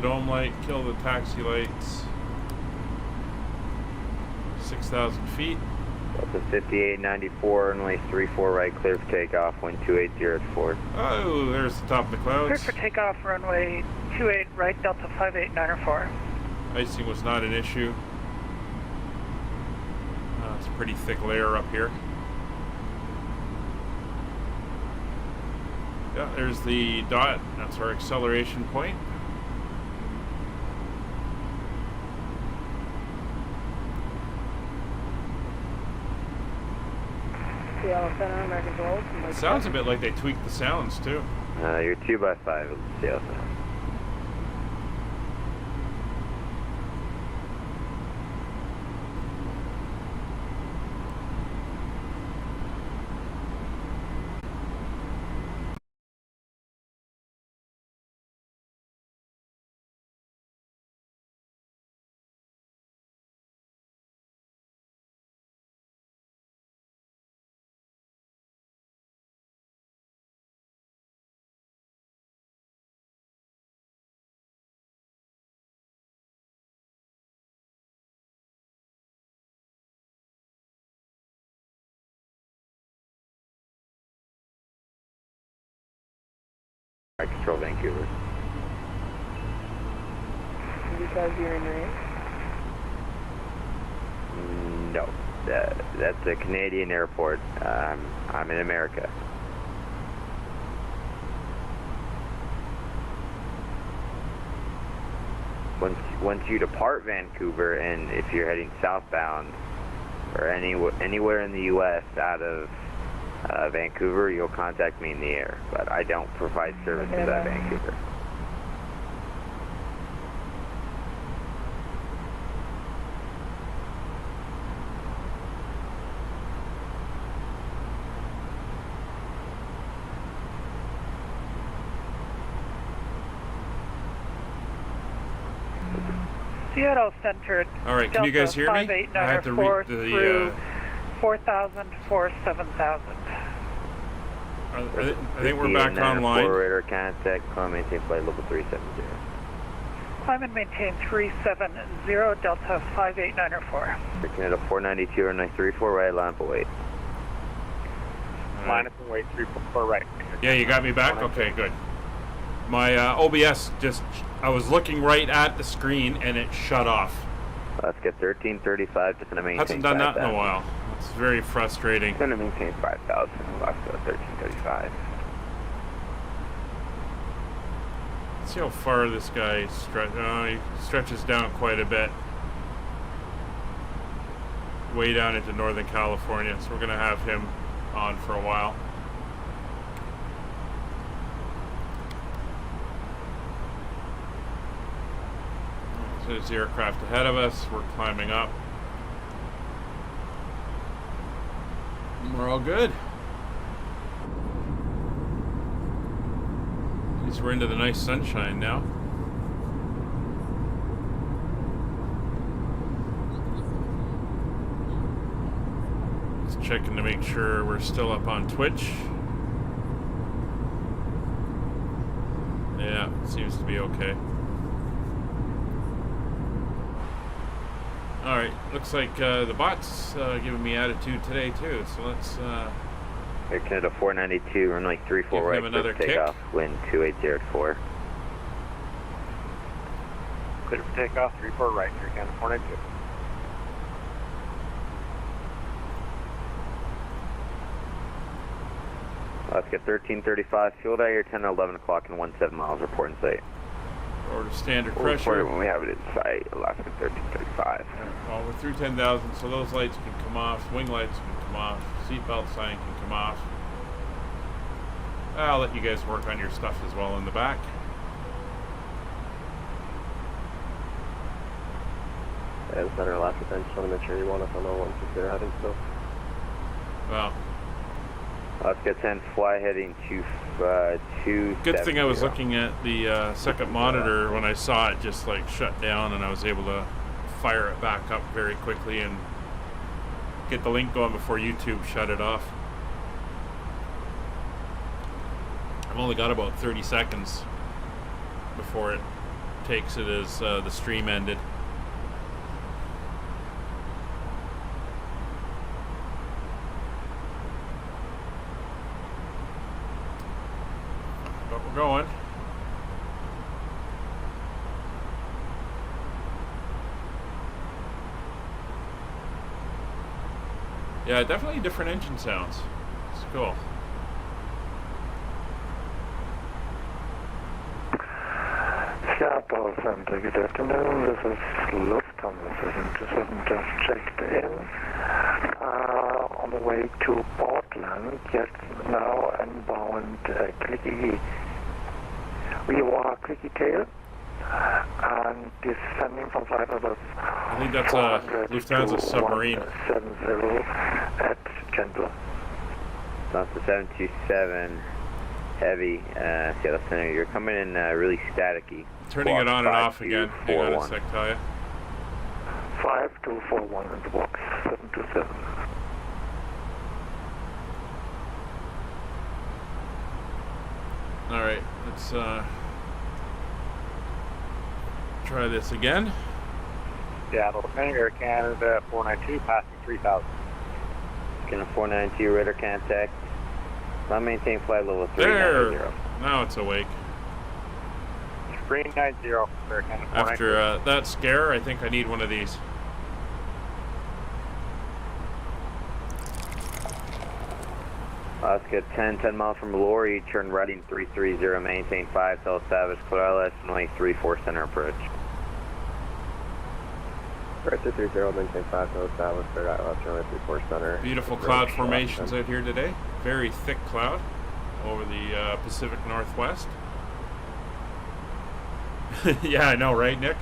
dome light, kill the taxi lights. 6,000 feet. Delta 5894, runway 34 right, clear for takeoff, wind 280 at Ford. Oh, there's the top of the clouds. Clear for takeoff, runway 28 right, Delta 5894. Icing was not an issue. It's a pretty thick layer up here. Yeah, there's the dot. That's our acceleration point. It sounds a bit like they tweaked the sounds too. You're 2x5, Seattle Center. I control Vancouver. Because you're in range? No, that's a Canadian airport. I'm in America. Once you depart Vancouver, and if you're heading southbound or anywhere in the U.S. out of Vancouver, you'll contact me in the air, but I don't provide services at Vancouver. Seattle Center. All right, can you guys hear me? I have to read the 4,000 for 7,000. I think we're back online. Radar contact, climb maintain flight level 370. Climb and maintain 370, Delta 58904. Canada 492 or 934, right, line up await. Line up and wait, 344 right. Yeah, you got me back? Okay, good. My OBS just, I was looking right at the screen and it shut off. Let's get 1335, just going to maintain. Hasn't done that in a while. It's very frustrating. Going to maintain 5,000, let's go 1335. Let's see how far this guy he stretches down quite a bit. Way down into Northern California, so we're going to have him on for a while. So there's the aircraft ahead of us. We're climbing up. And we're all good. At least we're into the nice sunshine now. Just checking to make sure we're still up on Twitch. Yeah, seems to be okay. Alright, looks like the bot's giving me attitude today too, so let's Air Canada 492, runway 34 right, another takeoff, wind 280 Clear for takeoff, 34 right, Air Canada 492. Let's get 1335, fuel out here 10 or 11 o'clock and 17 miles, report in sight. order standard We'll pressure. report it when we have it in sight, Alaska 1335. Well, we're through 10,000, so those lights can come off, wing lights can come off, seatbelt sign can come off. I'll let you guys work on your stuff as well in the back. And Center Alaska 10, just want to make sure you want us on 016 heading still. Well, Let's get 10, fly heading to 270. good thing I was looking at the second monitor when I saw it just like shut down, and I was able to fire it back up very quickly and get the link going before YouTube shut it off. I've only got about 30 seconds before it takes it as the stream ended. But we're going. Yeah, definitely different engine sounds. It's cool. Seattle Center, good afternoon. This is Lufthansa 727, just checked in. On the way to Portland, yet now inbound Clicky. We are Clicky Tail and descending from flight level. I think that's a Lufthansa submarine. 70 at Chandler. That's the 727 heavy, Seattle Center. You're coming in really staticky. Turning it on and off again. Hang on a sec, Talia. 5241 in the box, 727. Alright, let's try this again. Seattle Center, Air Canada 492, passing 3,000. Canada 492, radar contact. I'll maintain flight level 390. There! Now it's awake. 390, Air Canada 492. After that scare, I think I need one of these. Let's get 10 miles from Lori, turn right in 330, maintain 5, tell Savage, clear LS, runway 34 center approach. Right 230, maintain 5, tell Savage, clear LS, runway 34 center. Beautiful cloud formations out here today. Very thick cloud over the Pacific Northwest. Yeah, I know, right, Nick?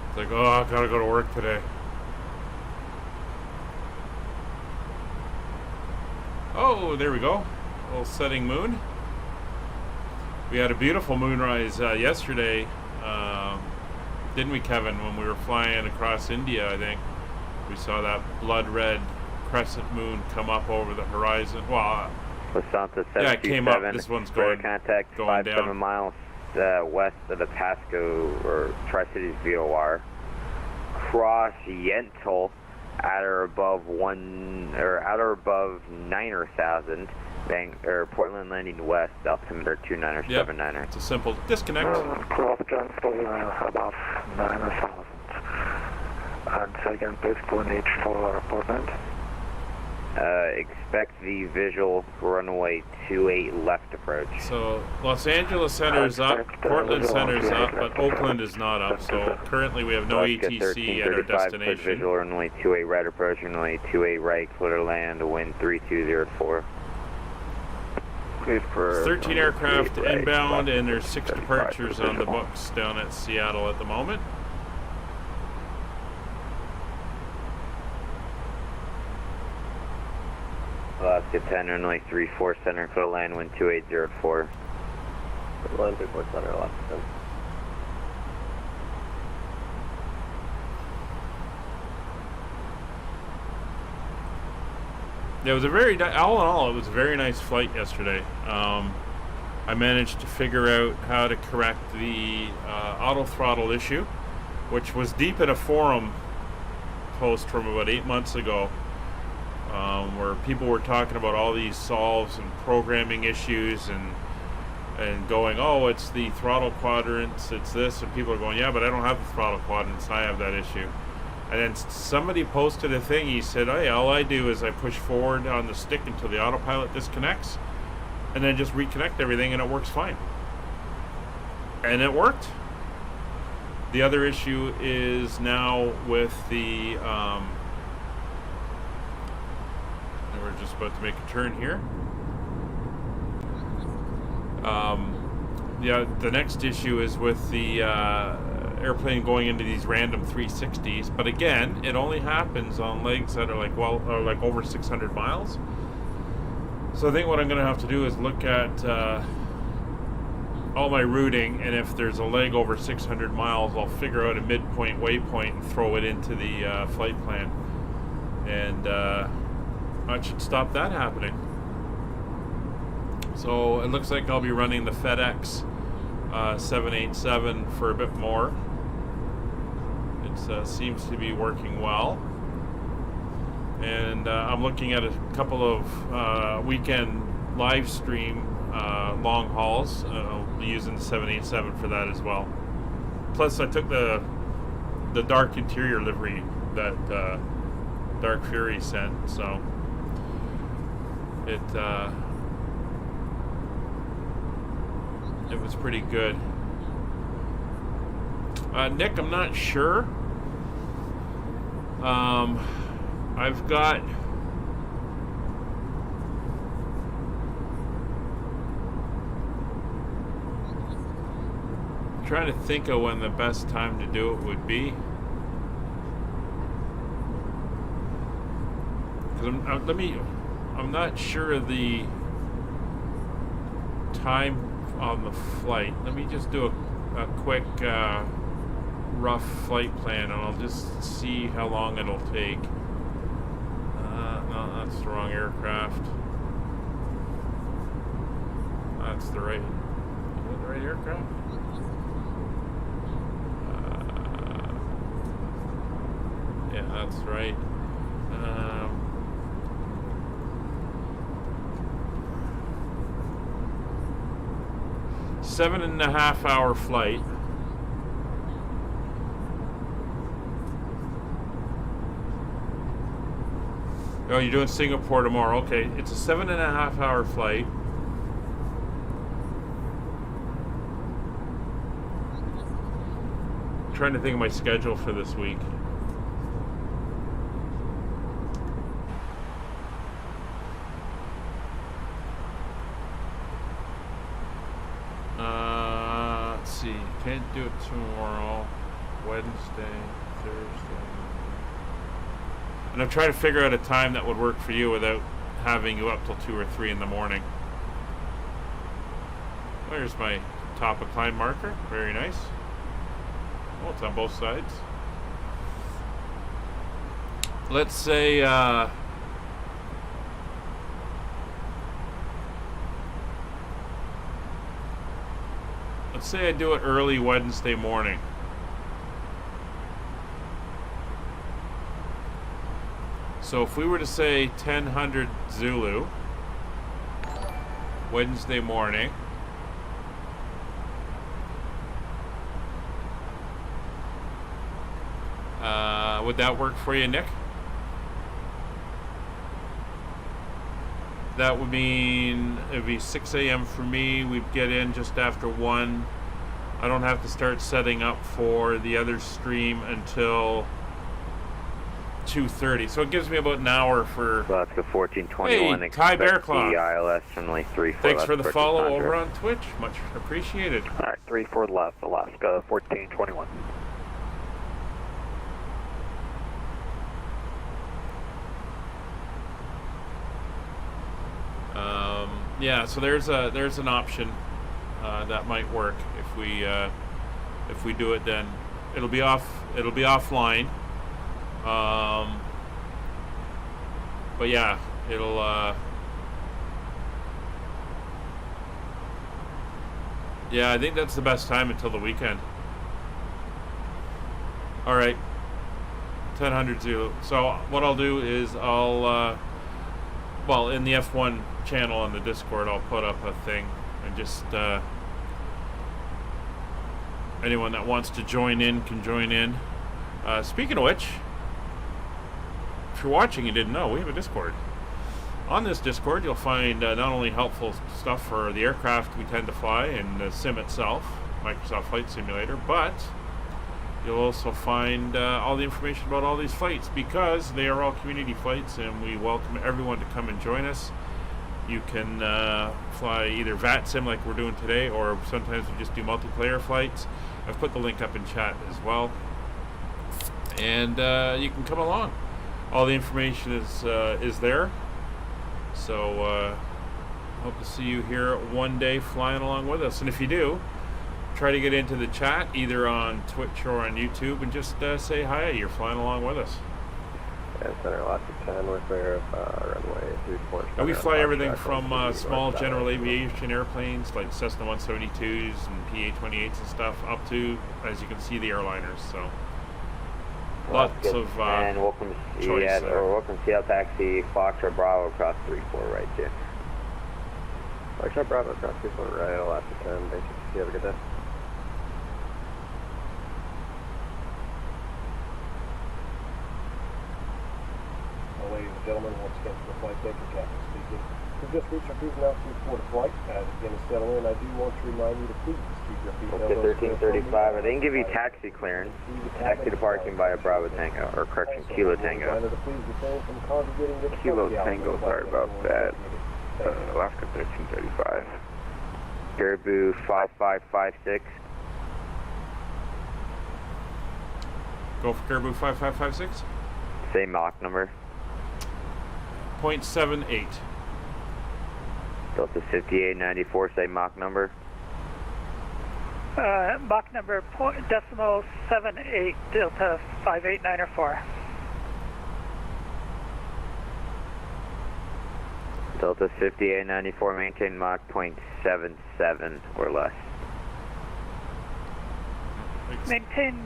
It's like, oh, I gotta go to work today. Oh, there we go. A little setting moon. We had a beautiful moonrise yesterday, didn't we, Kevin? When we were flying across India, I think we saw that blood red crescent moon come up over the horizon. Well, Placentia 727. yeah, it came up. This one's radar going contact going 57 down. miles west of the Pasco or Tri-Cities VOR. Cross Yentl at or above 9,000. Portland landing west, altimeter 2979er. It's a simple disconnect. Cross Yentl above 9,000. And second, please coordinate for Portland. Expect the visual runway 28 left approach. So Los Angeles Center is up, Portland Center is up, but Oakland is not up. So currently we have no ATC at our destination. Visual runway 28 right approach, runway 28 right, clear to land, wind 3204. 13 aircraft inbound, and there's 6 departures on the books down at Seattle at the moment. Alaska 10, runway 34 center, clear to land, wind 2804. Land 34 center, Alaska 10. Yeah, it was a all in all, it was a very nice flight yesterday. I managed to figure out how to correct the auto throttle issue, which was deep in a forum post from about 8 months ago, where people were talking about all these solves and programming issues and going, oh, it's the throttle quadrants, it's this, and people are going, yeah, but I don't have the throttle quadrants, I have that issue. And then somebody posted a thing, he said, hey, all I do is I push forward on the stick until the autopilot disconnects, and then just reconnect everything and it works fine. And it worked. The other issue is now with the, we're just about to make a turn here. Yeah, the next issue is with the airplane going into these random 360s, but again, it only happens on legs that are like over 600 miles. So I think what I'm going to have to do is look at all my routing, and if there's a leg over 600 miles, I'll figure out a midpoint waypoint and throw it into the flight plan, and that should stop that happening. So it looks like I'll be running the FedEx 787 for a bit more. It seems to be working well, and I'm looking at a couple of weekend live stream long hauls. I'll be using the 787 for that as well. Plus I took the dark interior livery that Dark Fury sent, so it was pretty good. Nick, I'm not sure. I've got trying to think of when the best time to do it would be. Because I'm not sure of the time on the flight. Let me just do a quick rough flight plan, and I'll just see how long it'll take. No, that's the wrong aircraft. That's the right. Is that the right aircraft? Yeah, that's right. 7.5 hour flight. Oh, you're doing Singapore tomorrow. Okay, it's a 7.5 hour flight. I'm trying to think of my schedule for this week. Let's see. Can't do it tomorrow. Wednesday, Thursday. And I'm trying to figure out a time that would work for you without having you up till 2 or 3 in the morning. There's my top of climb marker. Very nice. Oh, it's on both sides. Let's say let's say I do it early Wednesday morning. So if we were to say 1000 Zulu, Wednesday morning, would that work for you, Nick? That would mean it'd be 6 a.m. for me. We'd get in just after 1. I don't have to start setting up for the other stream until 2:30. So it gives me about an hour for... Alaska 1421. Hey, Kai Bearclaw. ILS friendly 3-4. Thanks for the follow over on Twitch. Much appreciated. Alright, 3-4 left, Alaska 1421. Yeah, so there's an option that might work if we do it. Then it'll be offline. But yeah, it'll yeah, I think that's the best time until the weekend. All right, 1000 Zulu. So what I'll do is I'll well, in the F1 channel on the Discord, I'll put up a thing and just anyone that wants to join in can join in. Speaking of which, if you're watching and didn't know, we have a Discord. On this Discord, you'll find not only helpful stuff for the aircraft we tend to fly and the sim itself, Microsoft Flight Simulator, but you'll also find all the information about all these flights, because they are all community flights and we welcome everyone to come and join us. You can fly either VATSim like we're doing today, or sometimes we just do multiplayer flights. I've put the link up in chat as well. And you can come along. All the information is there. So hope to see you here one day flying along with us. And if you do, try to get into the chat either on Twitch or on YouTube and just say hi. You're flying along with us. And center Alaska 10 with their runway 34. And we fly everything from small general aviation airplanes like Cessna 172s and PA-28s and stuff up to, as you can see, the airliners. So lots of and welcome to choice there. Welcome to Seattle Taxi Foxtrot Bravo across 34 right here. Foxtrot Bravo across 34 right, Alaska 10. Basic. You have a good day. Ladies and gentlemen, once again for the flight deck, and Captain speaking. We've just reached our cruising altitude for the flight. As you begin to settle in, I do want to remind you to please keep your feet Okay, 1335. They can give you taxi clearance. Taxi to parking by a Bravo Tango, or correction, Kilo Tango. Kilo Tango, sorry about that. Alaska 1335. Caribou 5556. Go for Caribou 5556. Same Mach number. 0.78. Delta 5894, same Mach number. Mach number decimal 78, Delta 58904. Delta 5894, maintain Mach 0.77 or less. Maintain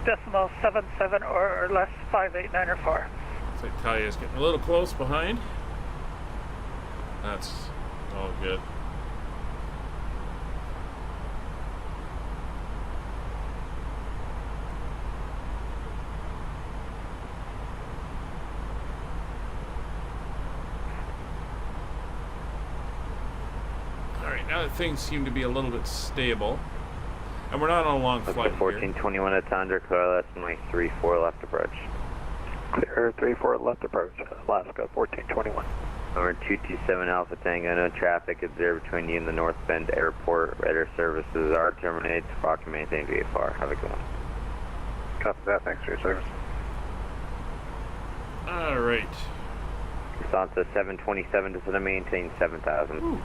decimal 77 or less 58904. Looks like Talia's getting a little close behind. That's all good. Alright, now that things seem to be a little bit stable. And we're not on a long flight 1421 at Tundra, clear less than 34 left approach. Clear 34 left approach, Alaska 1421. Number 227 Alpha Tango, no traffic observed between you and the North Bend Airport. Radar services are terminated. Fox maintain VFR. Have a good one. Copy that, thanks for your service. Alright. Lufthansa 727 to maintain 7,000.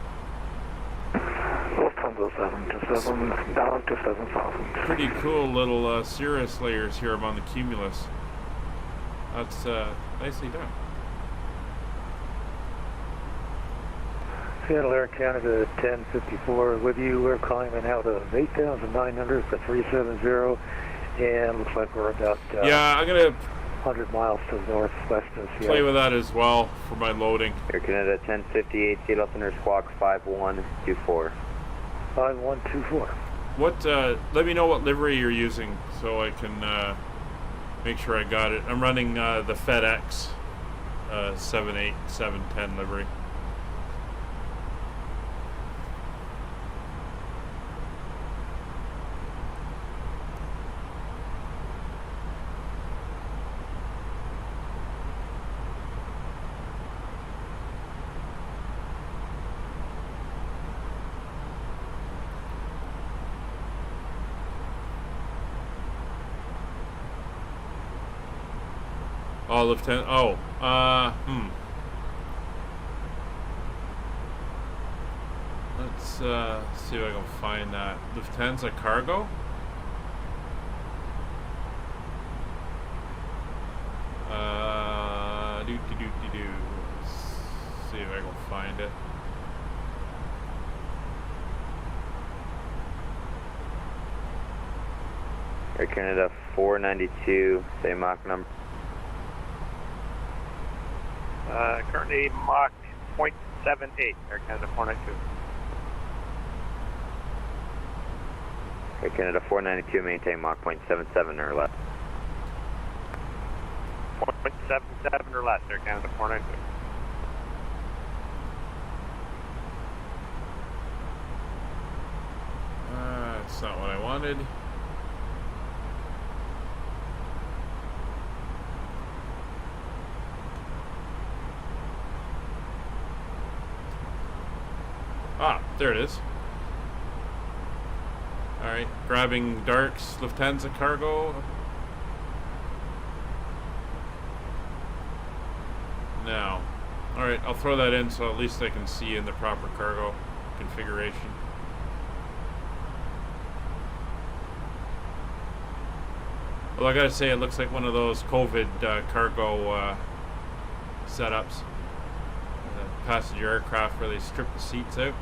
Lufthansa 727 down to 7,000. Pretty cool little Cirrus layers here on the Cumulus. That's nicely done. Seattle Air Canada 1054 with you. We're climbing out of 8,900 for 370, and looks like we're about yeah, I'm gonna 100 miles to the northwest of Seattle. play with that as well for my loading. Air Canada 1058, Seattle Center Squawk 5124. 5124. What? Let me know what livery you're using so I can make sure I got it. I'm running the FedEx 78710 livery. Oh, Lieutenant. Oh, Let's see if I can find that. Lufthansa cargo? Let's see if I can find it. Air Canada 492, same Mach number. Currently Mach 0.78, Air Canada 492. Air Canada 492, maintain Mach 0.77 or less. 0.77 or less, Air Canada 492. That's not what I wanted. Ah, there it is. Alright, grabbing Dark's Lufthansa cargo. Now. Alright, I'll throw that in so at least I can see in the proper cargo configuration. Well, I gotta say, it looks like one of those COVID cargo setups. Passenger aircraft where they strip the seats out.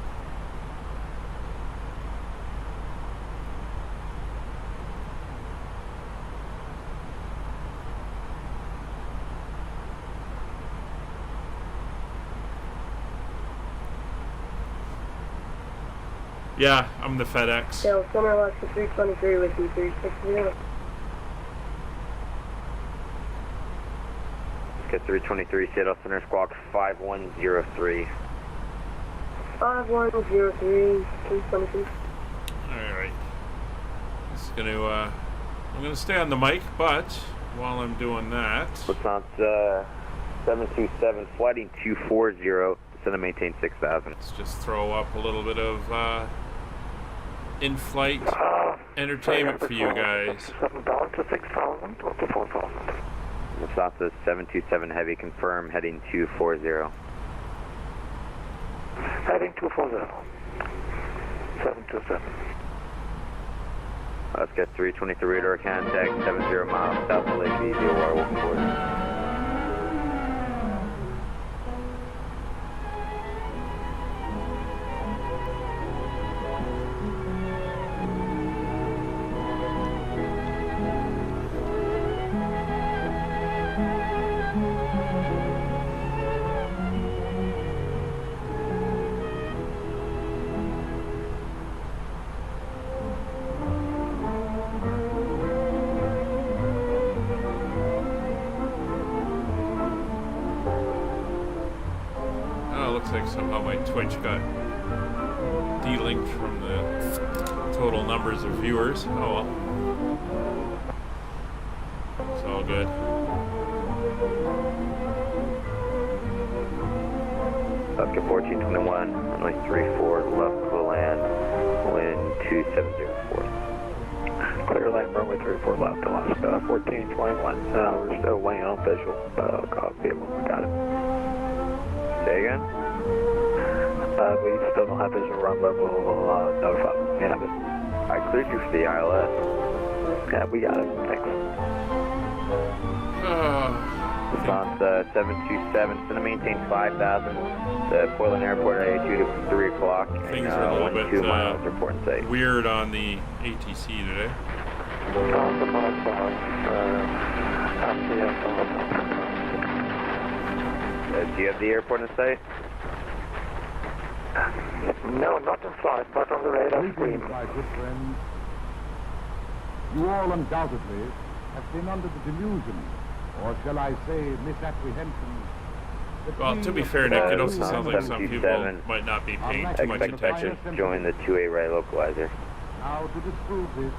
Yeah, I'm the FedEx. Seattle Center Lock to 323 with you 360. Get 323, Seattle Center Squawk 5103. 5103, 323. Alright. I'm gonna stay on the mic, but while I'm doing that. Lufthansa 727, flighting 240, descend and maintain 6,000. Let's just throw up a little bit of in-flight entertainment for you guys. 7 down to 6,000 or to 4,000. Lufthansa 727 heavy, confirm heading 240. Heading 240. 727. Let's get 323 radar contact, 70 miles south of Lake VATSim, welcome aboard. Like somehow my Twitch got de-linked from the total numbers of viewers. Oh well. It's all good. Oscar 1421, runway 34, left will land, wind 2704. Clear line, runway 34 left, Alaska 1421. We're still waiting on visual. Copy, we got it. Say again? We still don't have visual run, but we'll notify them. We have it. I cleared you for the ILS. Yeah, we got it. Thanks. Response 727, it's going to maintain 5,000. The Portland Airport at 2 to 3 o'clock. Things are a little bit 2 miles report in sight. weird on the ATC today. Do you have the airport in sight? No, not in sight, but on the radar screen. My good friends, you all undoubtedly have been under the delusion, or shall I say misapprehension. Well, to be fair, Nick, it also sounds like some people might not be paying too much attention. Join the 2A right localizer. Now, to disprove this,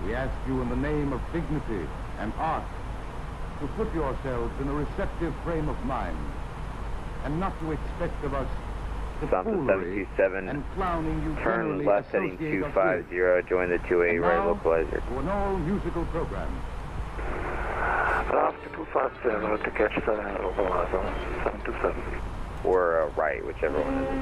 we ask you in the name of dignity and art to put yourselves in a receptive frame of mind and not to expect of us the foolery and clowning you turn left heading 250, join the 2A right localizer. To an all-musical program. After 250 to catch the localizer, 727. Or right, whichever one it is.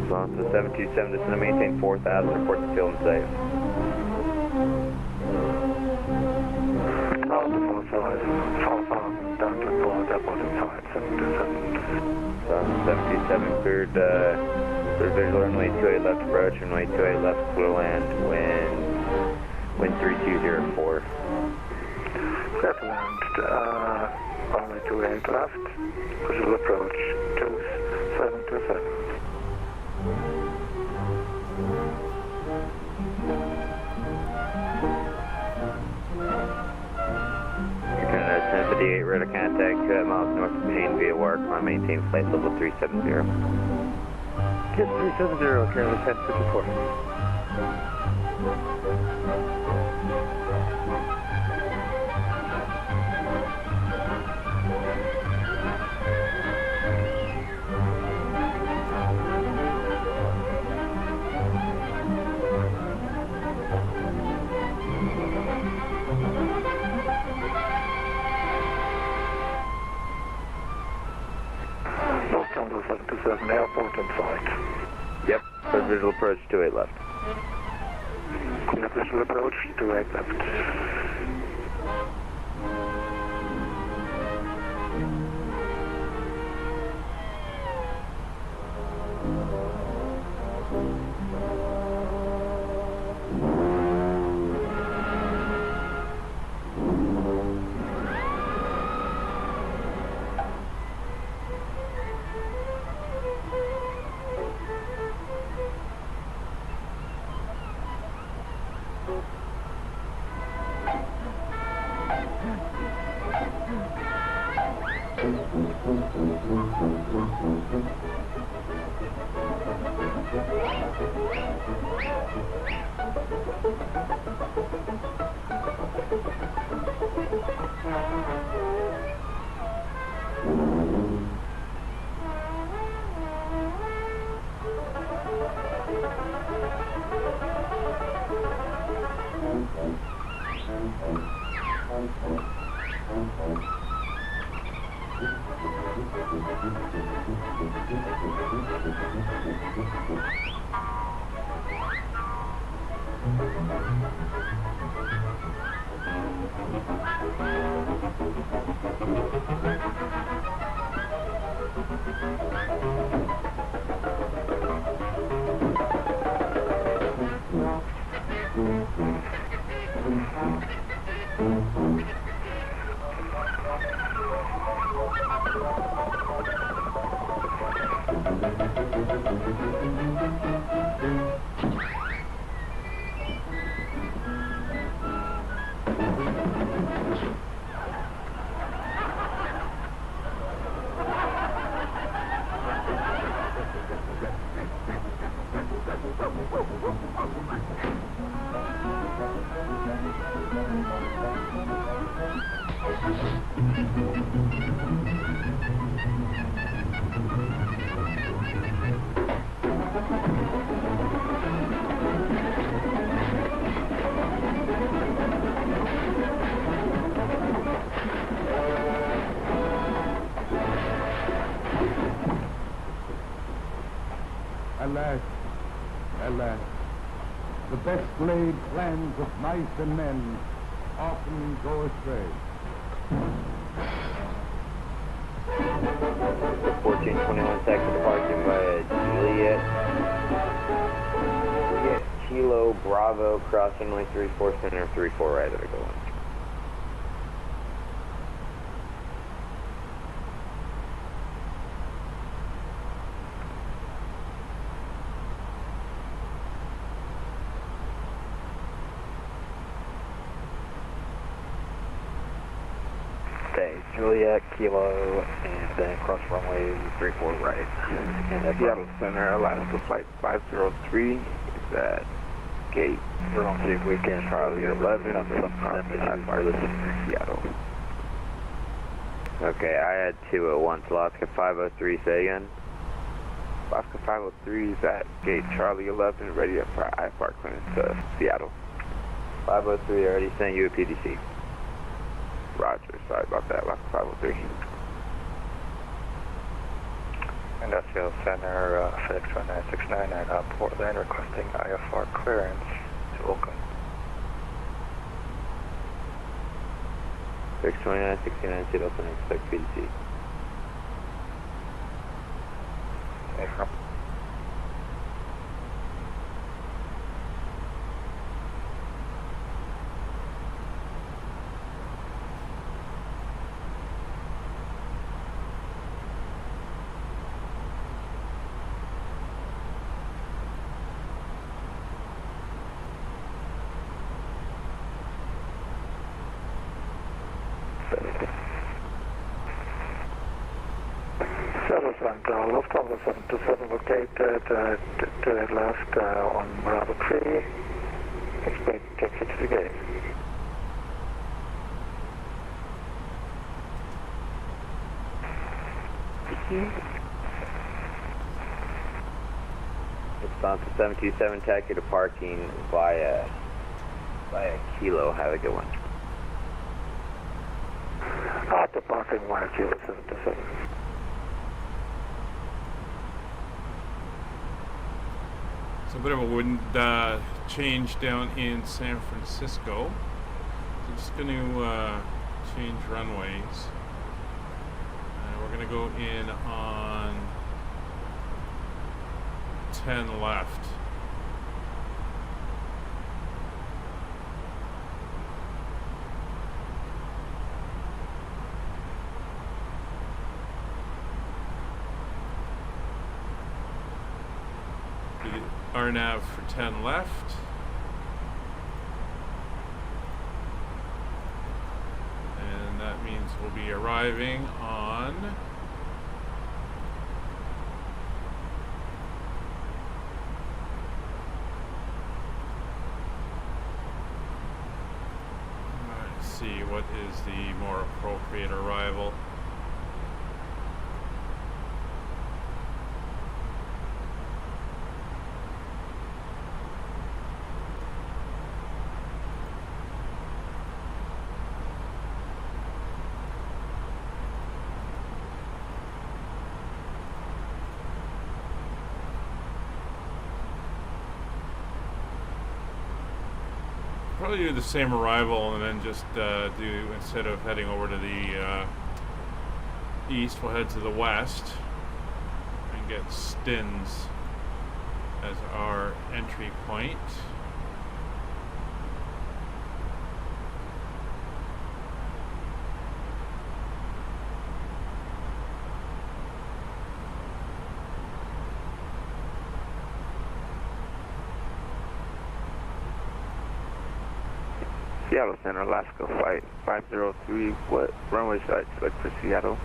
Response to 727, just going to maintain 4,000, report the field in sight. Down to 4,000, down to 4, airport in sight, 727. 727 cleared, visual runway 28 left approach, runway 28 left clear land, wind 3204. Clear to land, runway 28 left, visual approach 2727. Canada 1058, radar contact 2 miles north of Payne via Wark, on maintain flight level 370. Kid 370, Canada 1054. Lufthansa 727, airport in sight. Yep, visual approach 28 left. Clear visual approach 28 left. Alas, alas, the best laid plans of mice and men often go astray. 1421 taxi departing via Juliet Kilo Bravo, crossing runway 34 center, 34 right of the going. Juliet, Kilo, and then cross runway 34 right. And Seattle Center, Alaska Flight 503 is at gate. We're going to see if we can Charlie 11 on the Seattle. Okay, I had 201, Alaska 503, say again. Alaska 503 is at gate Charlie 11, ready for IFR clearance to Seattle. 503, already sent you a PDC. Roger, sorry about that, Alaska 503. Industrial Center, FedEx 1969 at Portland, requesting IFR clearance to Oakland. 62969, Seattle Center, expect PDC. Okay. Lufthansa 727 located to the left on Bravo 3. Expect taxi to the gate. Lufthansa 727 taxi to parking via Kilo. Have a good one. To parking via Kilo 727. It's a bit of a wind change down in San Francisco. So just going to change runways. We're going to go in on 10 left. RNAV for 10 left. And that means we'll be arriving on let's see, what is the more appropriate arrival? Probably do the same arrival and then just do, instead of heading over to the east, we'll head to the west and get Stins as our entry point. Seattle Center, Alaska Flight 503. What runway should I select for Seattle?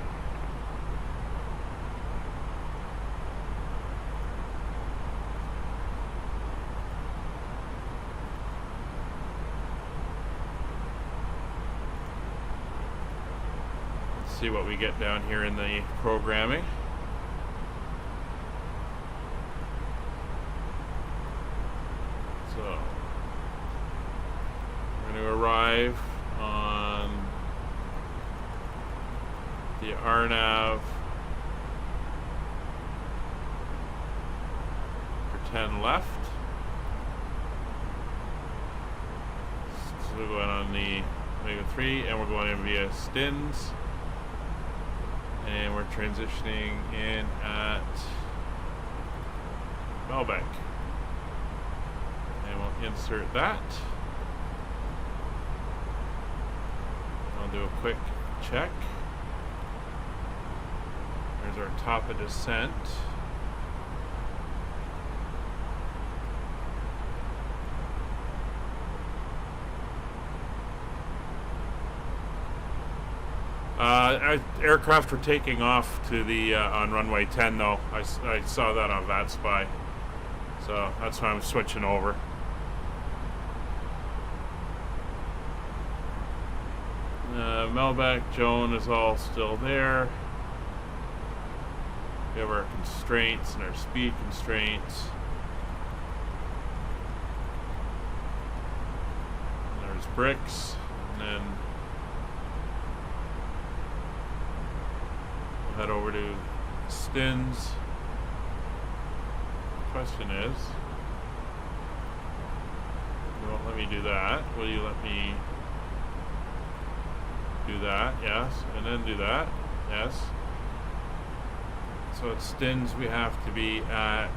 Let's see what we get down here in the programming. So to arrive on the RNAV 10 left. So we're going on the Omega 3, and we're going in via Stins. And we're transitioning in at Melbeck. And we'll insert that. I'll do a quick check. There's our top of descent. Aircraft were taking off to the on runway 10 though. I saw that on VATSim, so that's why I'm switching over. Melbeck, Joan is all still there. We have our constraints and our speed constraints. And there's bricks, and then we'll head over to Stins. The question is, you won't let me do that. Will you let me do that? Yes. And then do that? Yes. So at Stins we have to be at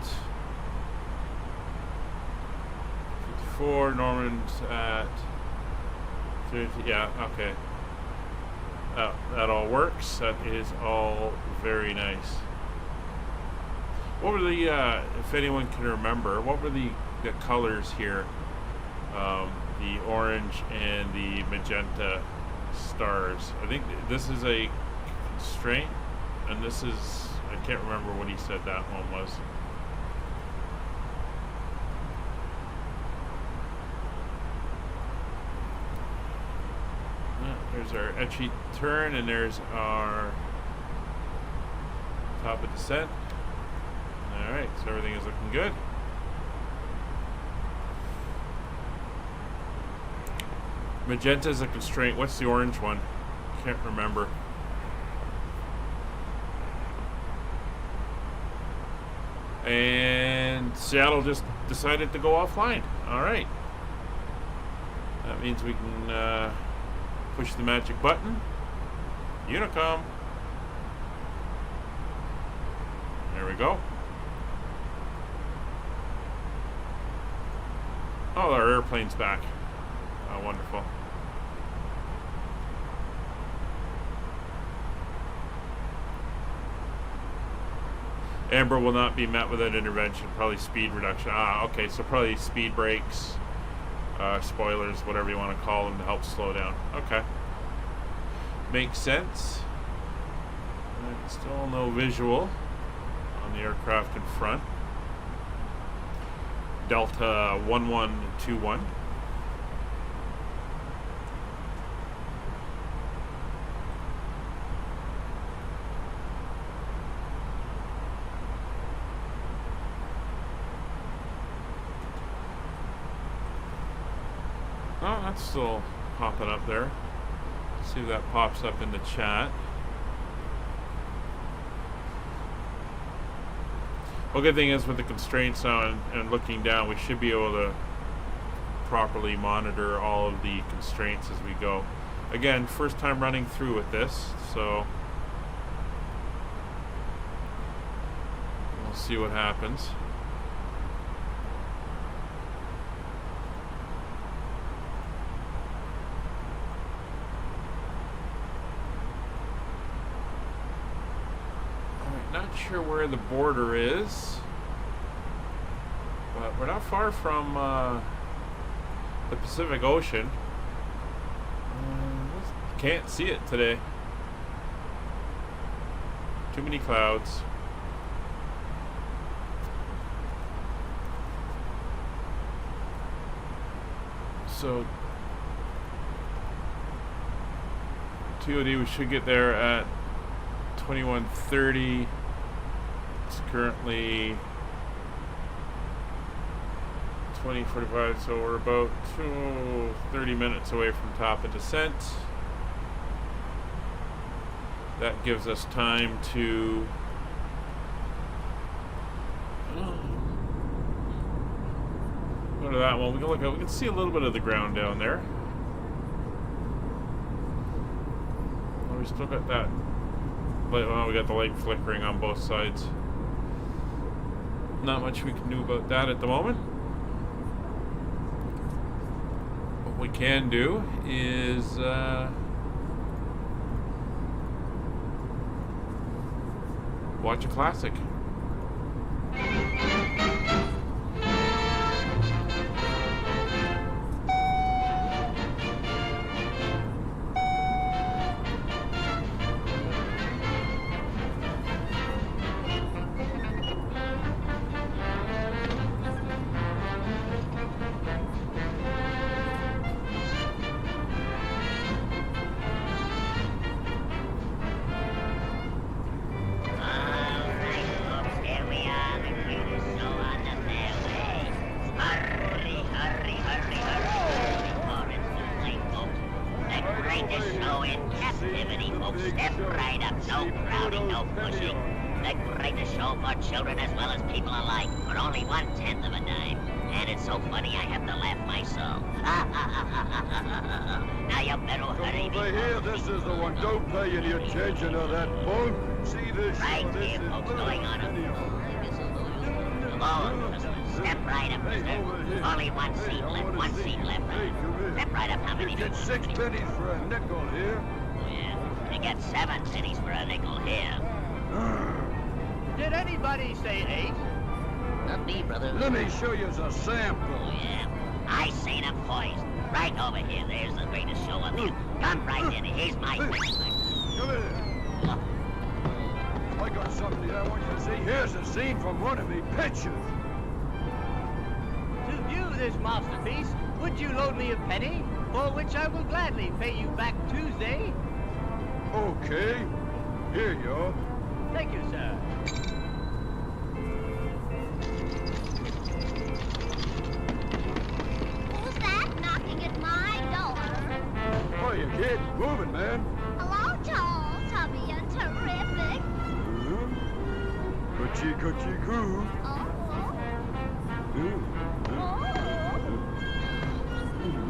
54, Norman's at 30, yeah, okay. That all works. That is all very nice. What were the, if anyone can remember, what were the colors here? The orange and the magenta stars. I think this is a constraint, and this is, I can't remember what he said that one was. There's our etchy turn, and there's our top of descent. Alright, so everything is looking good. Magenta is a constraint. What's the orange one? Can't remember. And Seattle just decided to go offline. Alright. That means we can push the magic button. Unicom. There we go. Oh, our airplane's back. Oh, wonderful. Amber will not be met with an intervention, probably speed reduction. Ah, okay, so probably speed brakes, spoilers, whatever you want to call them, to help slow down. Okay. Makes sense. Still no visual on the aircraft in front. Delta 1121. Oh, that's still popping up there. Let's see if that pops up in the chat. Well, good thing is with the constraints now and looking down, we should be able to properly monitor all of the constraints as we go. Again, first time running through with this, so we'll see what happens. Not sure where the border is, but we're not far from the Pacific Ocean. Can't see it today. Too many clouds. So TOD, we should get there at 21:30. It's currently 20:45, so we're about 30 minutes away from top of descent. That gives us time to Go to that one. We can look at. We can see a little bit of the ground down there. We still got that. Well, we got the light flickering on both sides. Not much we can do about that at the moment. What we can do is watch a classic. Let me show you a sample. Oh, yeah. I seen him first. Right over here. There's the greatest show on the... Come right in. Here's my... Come here. I got something here I want you to see. Here's a scene from one of me pictures. To view this masterpiece, would you loan me a penny? For which I will gladly pay you back Tuesday. Okay. Here you are. Thank you, sir. Hiya, kid. Moving, man. Hello, Charles. Hubby, you're terrific. Coo.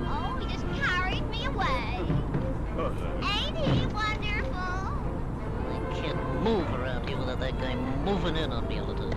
Oh, he just carried me away. Ain't he wonderful? I can't move around here without that guy moving in on me all the time.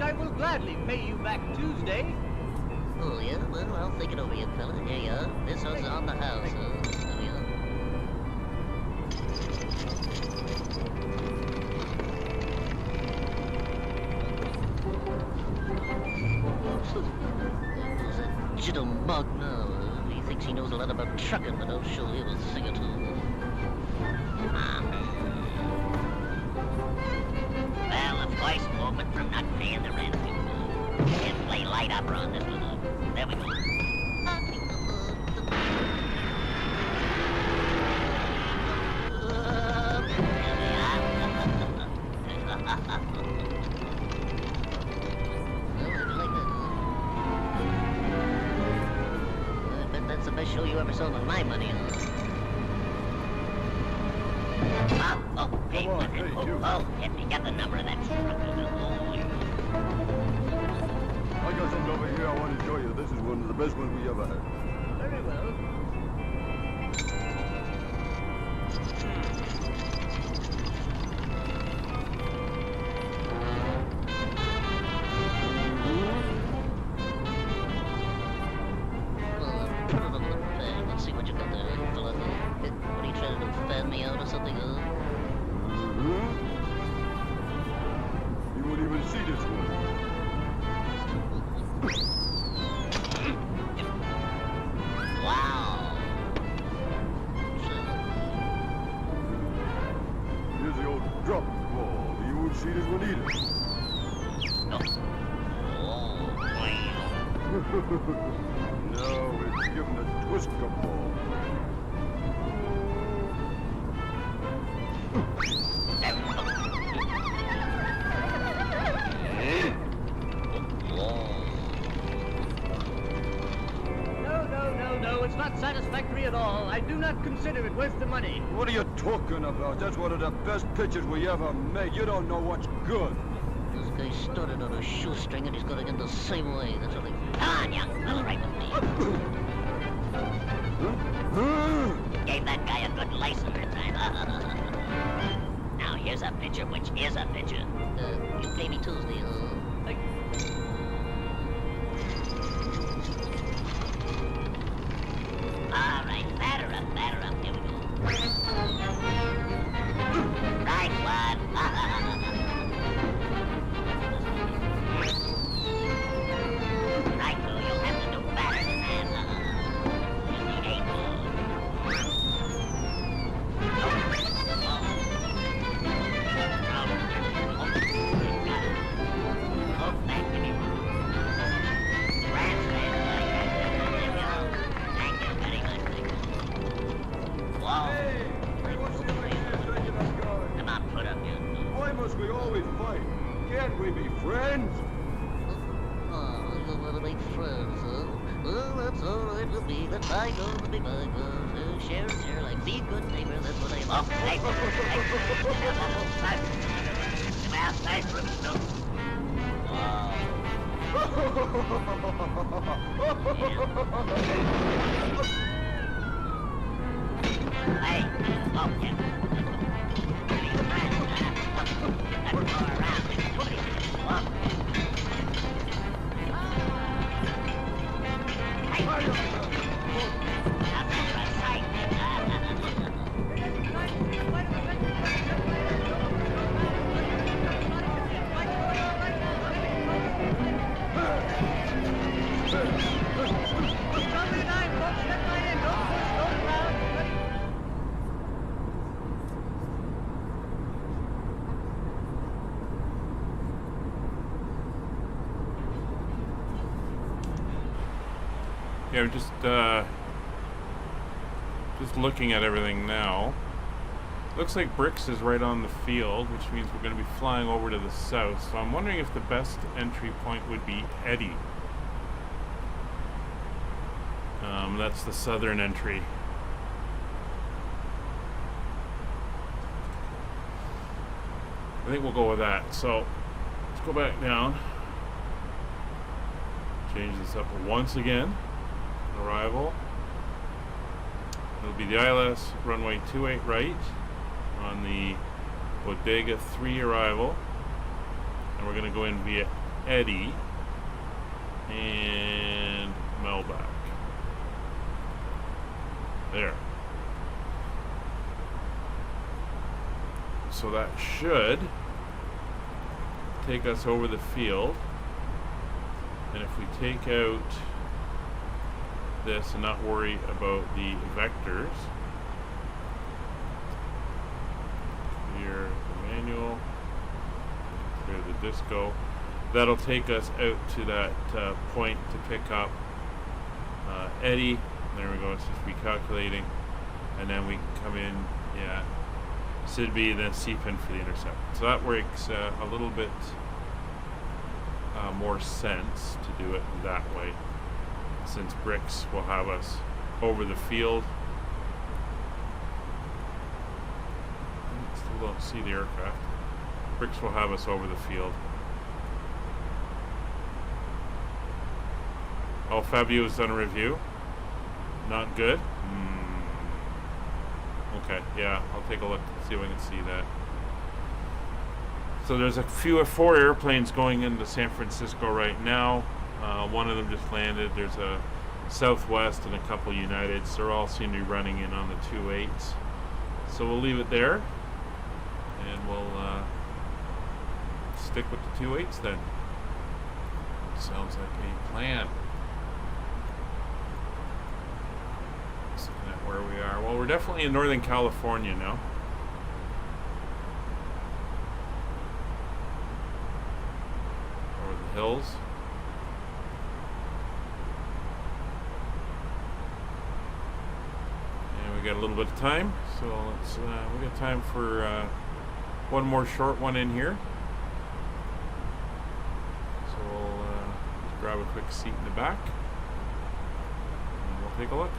I will gladly pay you back Tuesday. Oh, yeah? Well, I'll think it over, you fella. Here you are. This one's on the house. There we are. Who's that jittle mug now? He thinks he knows a lot about trucking, but I'll show him a thing or two. Well, of course, movement from not paying the rent. Can't play light opera on this one. There we go. I bet that's the best show you ever saw with my money on. Hey, got the number of that truck. I got something over here I want to show you. This is one of the best ones we ever had. Very well. Put it on the bag. Let's see what you got there, fella. What are you trying to do? Fan me out or something? You won't even see this one. No, it's given a twist of ball. No, it's not satisfactory at all. I do not consider it worth the money. What are you talking about? That's one of the best pictures we ever made. You don't know what's good. This guy started on a shoestring and he's gonna end the same way. That's what Come on, young. Let's right with me. Gave that guy a good license that time. Now here's a picture which is a picture. You pay me Tuesday, All right, batter up, here we go. Right one. Right two, you'll have to do better than that. You need 8 Oh, thank you. Why must we always fight? Can't we be friends? Oh, you want to make friends, huh? Well, that's all right with me. Let bygones be bygones. Share, like be good neighbor. That's what I love. Hey, Yeah, we're just looking at everything now. Looks like Bricks is right on the field, which means we're going to be flying over to the south. So I'm wondering if the best entry point would be Eddy. That's the southern entry. I think we'll go with that. So let's go back down. Change this up once again. Arrival. It'll be the ILS runway 28 right on the Bodega 3 arrival. And we're going to go in via Eddy and Melback. There. So that should take us over the field. And if we take out this and not worry about the vectors, clear the manual, clear the disco, that'll take us out to that point to pick up Eddy. There we go, it's just recalculating, and then we come in, yeah, SIDB, then CPIN for the intercept. So that works a little bit more sense to do it that way, since Bricks will have us over the field. Still don't see the aircraft. Bricks will have us over the field. Oh, Fabio's done a review. Not good? Okay, yeah, I'll take a look, see if I can see that. So there's a 4 airplanes going into San Francisco right now. One of them just landed. There's a Southwest and a couple Uniteds. They're all seem to be running in on the 28s. So we'll leave it there, and we'll stick with the 28s then. Sounds like a plan. Just looking at where we are. Well, we're definitely in Northern California now. Over the hills. got a little bit of time, so let's we got time for one more short one in here. So we'll just grab a quick seat in the back and we'll take a look.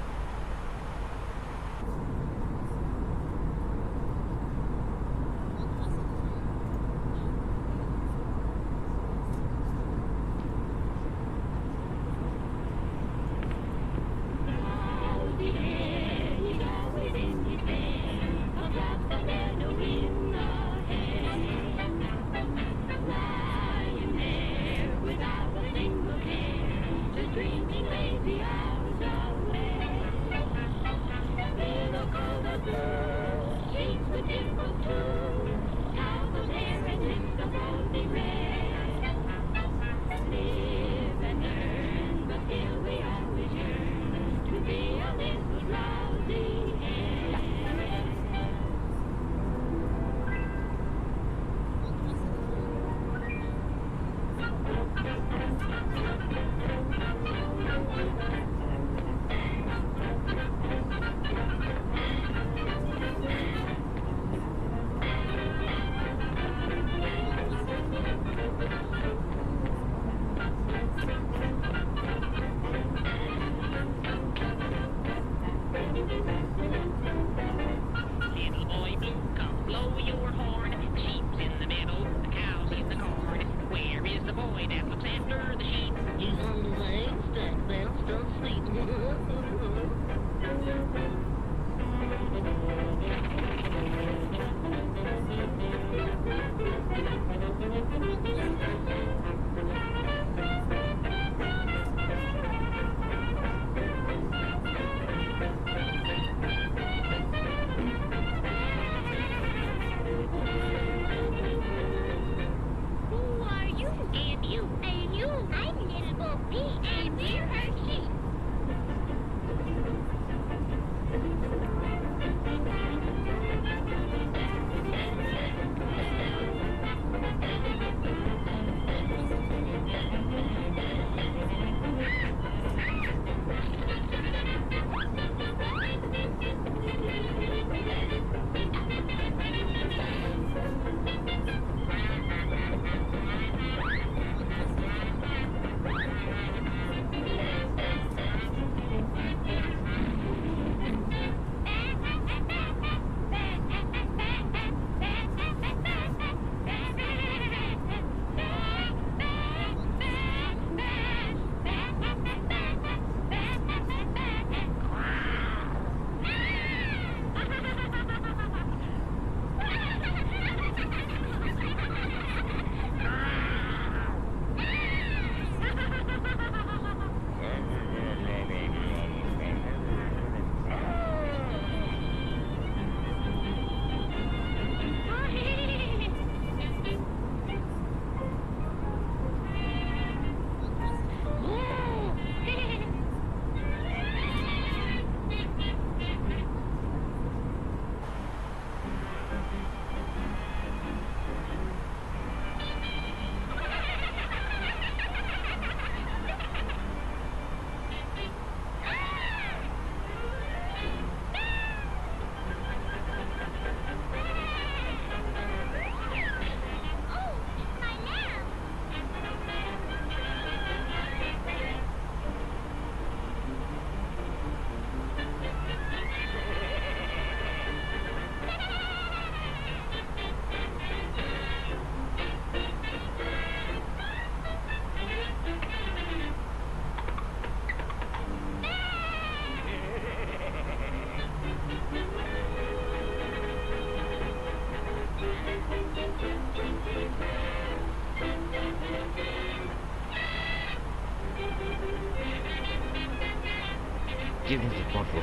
Give me the bottle.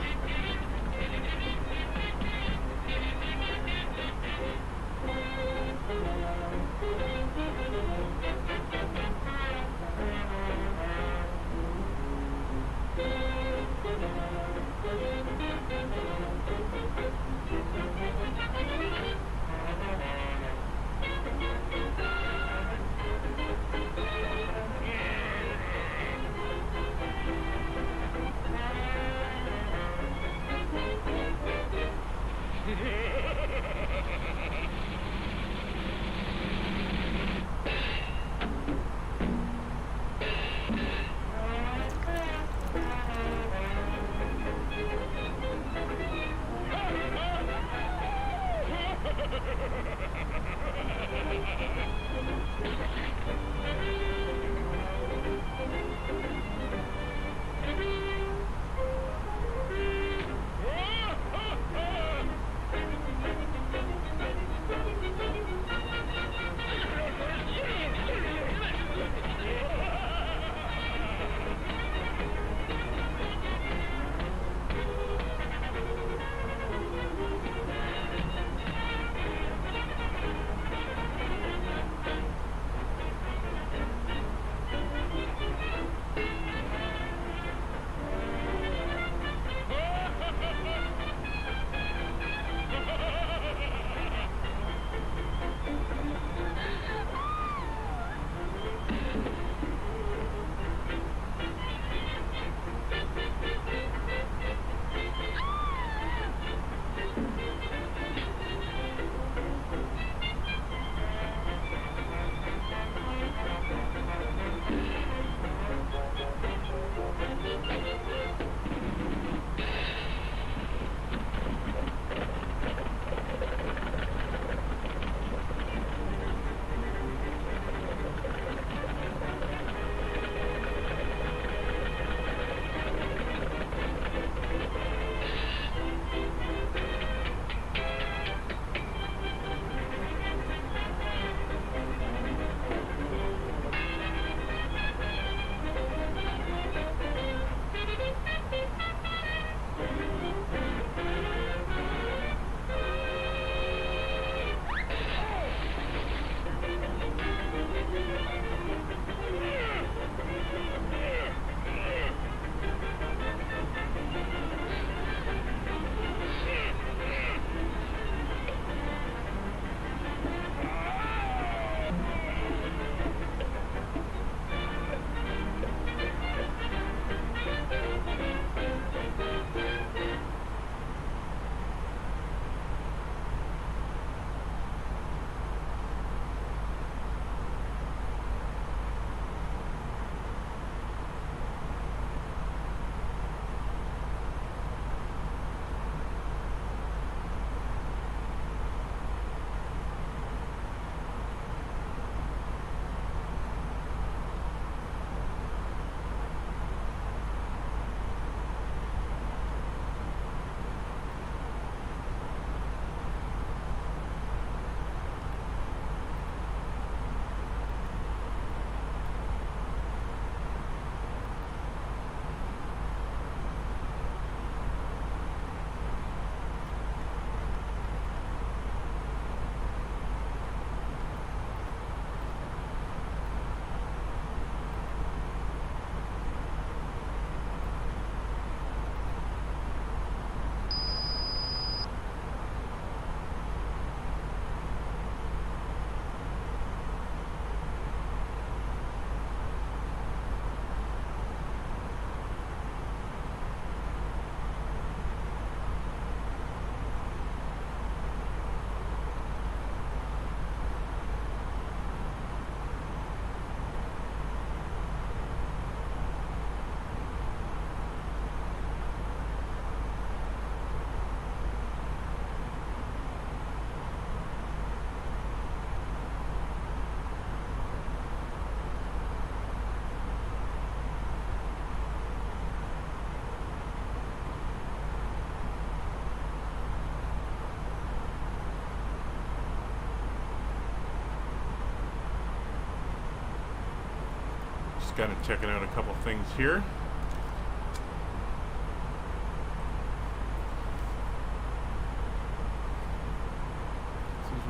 kind of checking out a couple things here.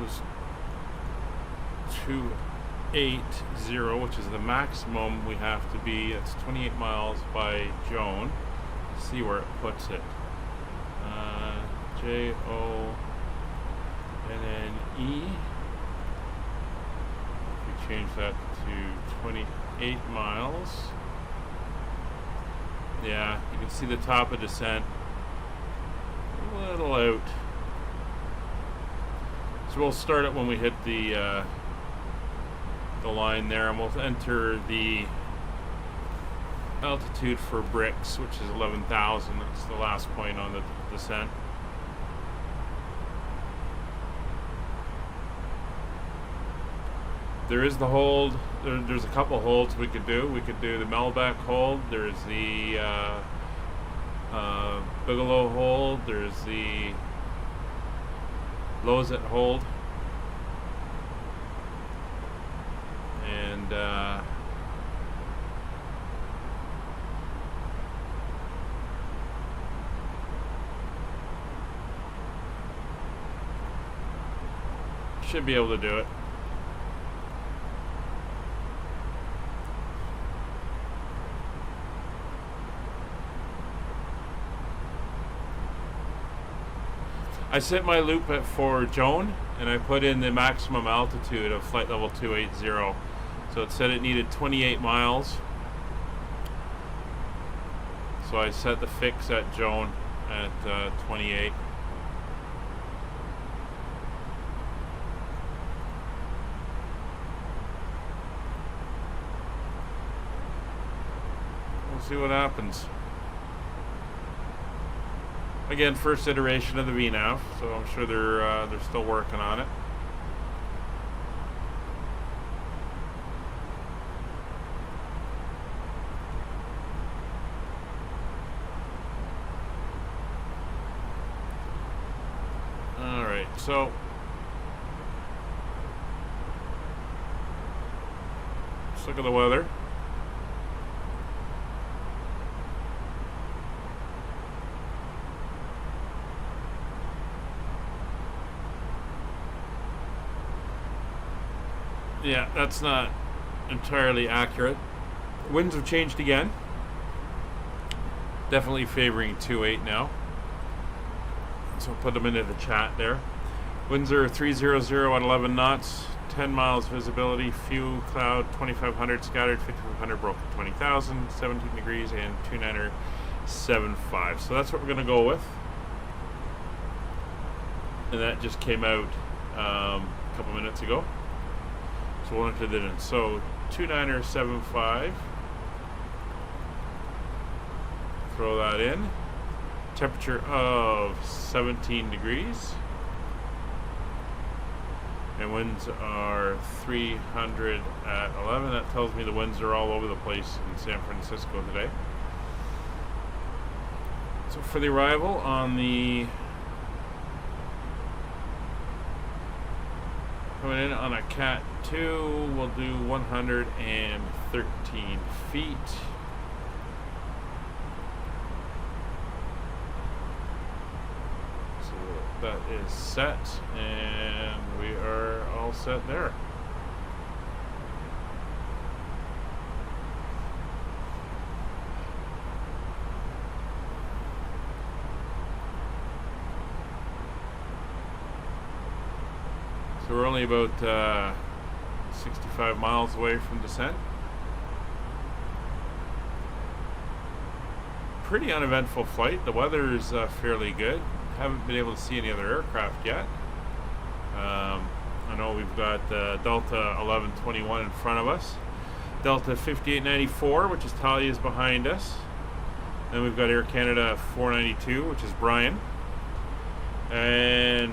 This was 280, which is the maximum we have to be. It's 28 miles by Joan. Let's see where it puts it. JONNE. If we change that to 28 miles. Yeah, you can see the top of descent. A little out. So we'll start it when we hit the line there, and we'll enter the altitude for bricks, which is 11,000. That's the last point on the descent. There is the hold. There's a couple holds we could do. We could do the Melbeck hold. There's the Bigelow hold. There's the Lozette hold. And should be able to do it. I set my loop for Joan, and I put in the maximum altitude of flight level 280. So it said it needed 28 miles. So I set the fix at Joan at 28. We'll see what happens. Again, first iteration of the VNAV, so I'm sure they're still working on it. All right, so let's look at the weather. Yeah, that's not entirely accurate. Winds have changed again. Definitely favoring 2.8 now. So I'll put them into the chat there. Winds are 300 at 11 knots, 10 miles visibility, few cloud, 2,500 scattered, 5,500 broken, 20,000, 17 degrees, and 2975. So that's what we're going to go with. And that just came out a couple minutes ago. So we'll enter that in. So 2975. Throw that in. Temperature of 17 degrees. And winds are 300 at 11. That tells me the winds are all over the place in San Francisco today. So for the arrival on the coming in on a Cat 2, we'll do 113 feet. So that is set, and we are all set there. So we're only about 65 miles away from descent. Pretty uneventful flight. The weather is fairly good. Haven't been able to see any other aircraft yet. I know we've got Delta 1121 in front of us. Delta 5894, which is Talia's behind us. Then we've got Air Canada 492, which is Brian. And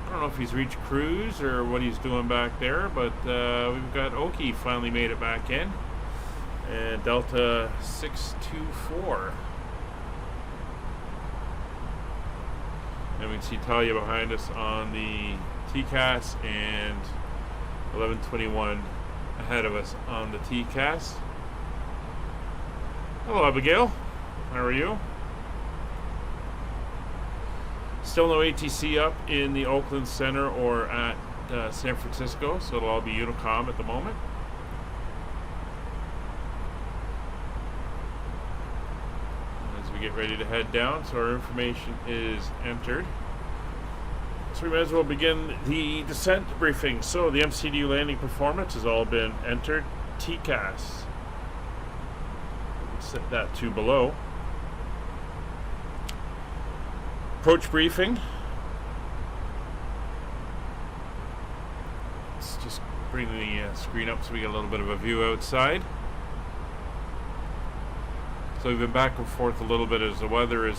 I don't know if he's reached cruise or what he's doing back there, but we've got Oki finally made it back in. And Delta 624. And we can see Talia behind us on the TCAS and 1121 ahead of us on the TCAS. Hello, Abigail. How are you? Still no ATC up in the Oakland Center or at San Francisco, so it'll all be Unicom at the moment. As we get ready to head down, so our information is entered. So we might as well begin the descent briefing. So the MCDU landing performance has all been entered. TCAS. Set that to below. Approach briefing. Let's just bring the screen up so we get a little bit of a view outside. So we've been back and forth a little bit as the weather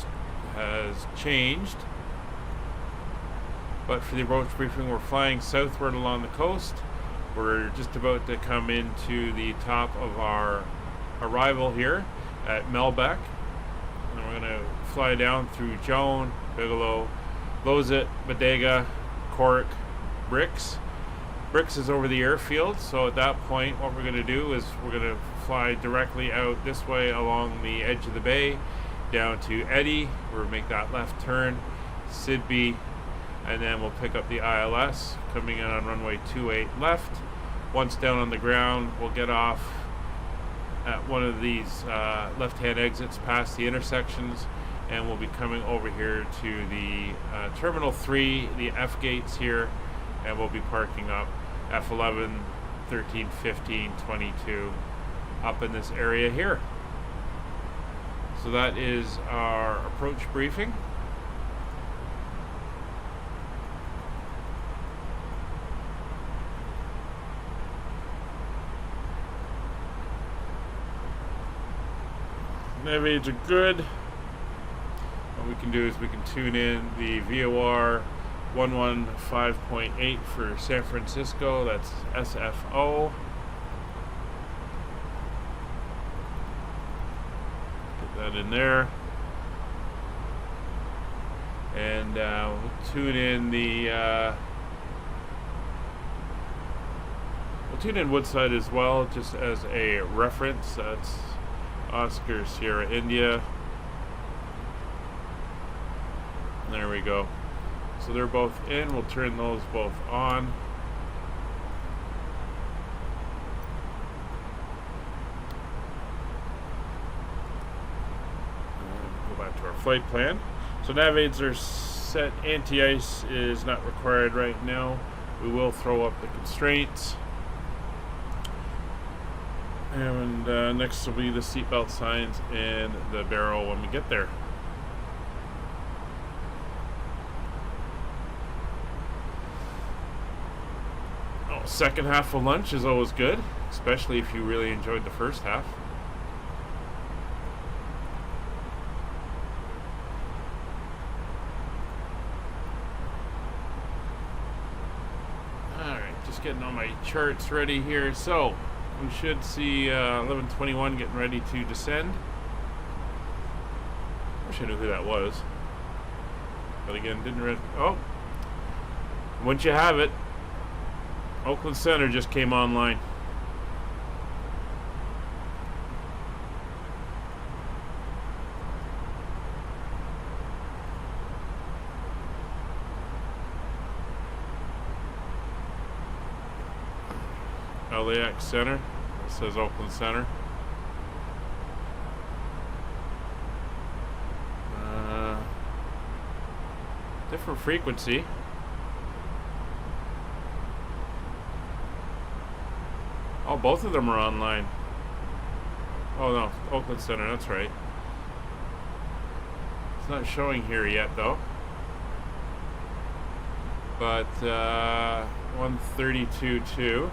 has changed. But for the approach briefing, we're flying southward along the coast. We're just about to come into the top of our arrival here at Melbeck. And we're going to fly down through Joan, Bigelow, Lozit, Bodega, Cork, Bricks. Bricks is over the airfield, so at that point what we're going to do is we're going to fly directly out this way along the edge of the bay down to Eddy. We'll make that left turn, Sidby, and then we'll pick up the ILS coming in on runway 28 left. Once down on the ground, we'll get off at one of these left-hand exits past the intersections, and we'll be coming over here to the Terminal 3, the F gates here, and we'll be parking up F11, 13, 15, 22 up in this area here. So that is our approach briefing. Nav aids are good. What we can do is we can tune in the VOR 115.8 for San Francisco. That's SFO. Get that in there. And we'll tune in the we'll tune in Woodside as well, just as a reference. That's Oscar Sierra India. There we go. So they're both in. We'll turn those both on. Go back to our flight plan. So nav aids are set. Anti-ice is not required right now. We will throw up the constraints. And next will be the seatbelt signs and the barrel when we get there. Oh, second half of lunch is always good, especially if you really enjoyed the first half. Alright, just getting all my charts ready here. So we should see 1121 getting ready to descend. Wish I knew who that was. But again, didn't read. Oh! Once you have it, Oakland Center just came online. LAX Center. It says Oakland Center. Different frequency. Oh, both of them are online. Oh no, Oakland Center, that's right. It's not showing here yet though. But 132.2.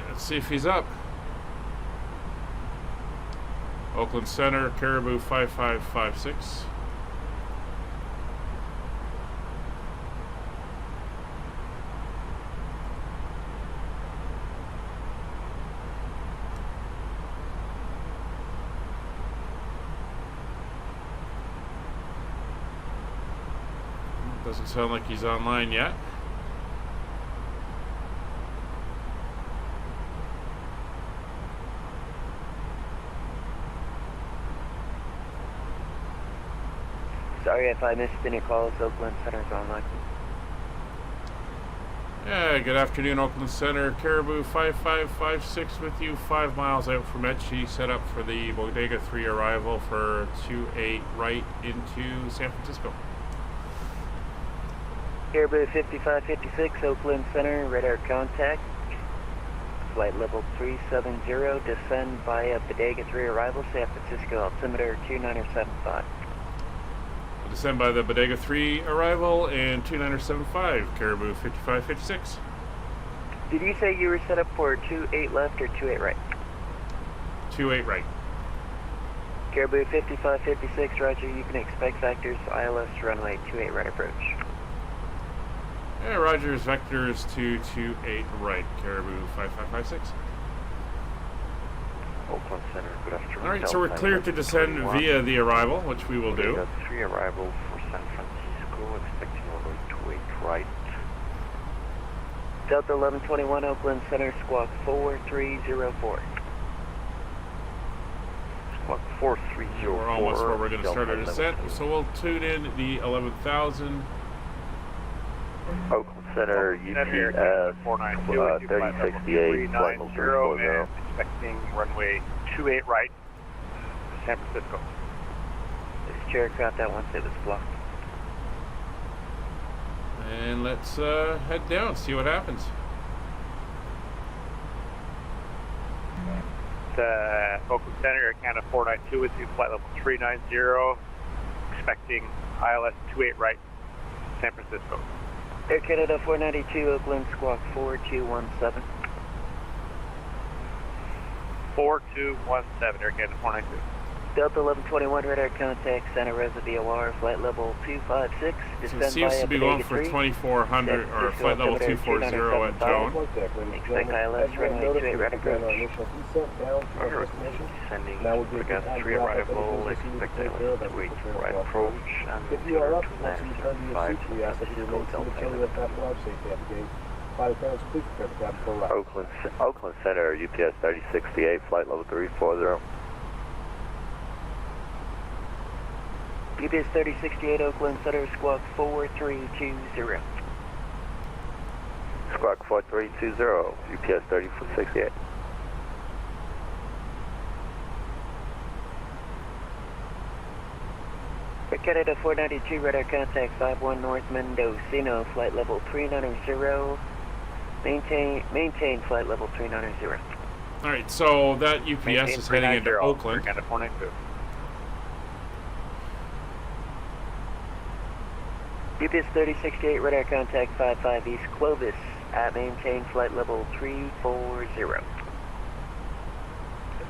Let's see if he's up. Oakland Center, Caribou 5556. Doesn't sound like he's online yet. Sorry if I missed any calls. Oakland Center's online. Yeah, good afternoon, Oakland Center. Caribou 5556 with you, 5 miles out from Etchi, set up for the Bodega 3 arrival for 28 right into San Francisco. Caribou 5556, Oakland Center, radar contact. Flight level 370, descend via Bodega 3 arrival, San Francisco, altimeter 2975. Descend by the Bodega 3 arrival and 2975, Caribou 5556. Did you say you were set up for 28 left or 28 right? 28 right. Caribou 5556, roger, you can expect vectors, ILS runway 28 right approach. Yeah, Rogers, vectors 228 right, Caribou 5556. Oakland Center, good afternoon. Alright, so we're clear to descend via the arrival, which we will do. 3 arrival for San Francisco, expecting runway 28 right. Delta 1121, Oakland Center, squawk 4304. Squawk 4304. We're almost where we're going to start our descent, so we'll tune in the 11,000. Oakland Center, UPS 3068, flight level 340. Expecting runway 28 right, San Francisco. This aircraft at once it was blocked. And let's head down, see what happens. Oakland Center, Air Canada 492 with you, flight level 390, expecting ILS 28 right, San Francisco. Air Canada 492, Oakland, squawk 4217. 4217, Air Canada 492. Delta 1121, radar contact, Santa Rosa VOR, flight level 256. So it seems to be going for 2400, or flight level 240 at Joan. Expect ILS runway 28 right approach. Descending Bodega 3 arrival, expect ILS 28 right approach, and if you are up, once you return to your seats, we ask that you remain seated until we have passed the safety at the gate. Flight attendants, please prepare the cabin for arrival. Oakland Center, UPS 3068, flight level 340. UPS 3068, Oakland Center, squawk 4320. Squawk 4320, UPS 3068. For Canada 492, radar contact 51 North Mendocino, flight level 390. Maintain flight level 390. Alright, so that UPS is heading into Oakland. Canada 492. UPS 3068, radar contact 55 East Clovis at maintain flight level 340.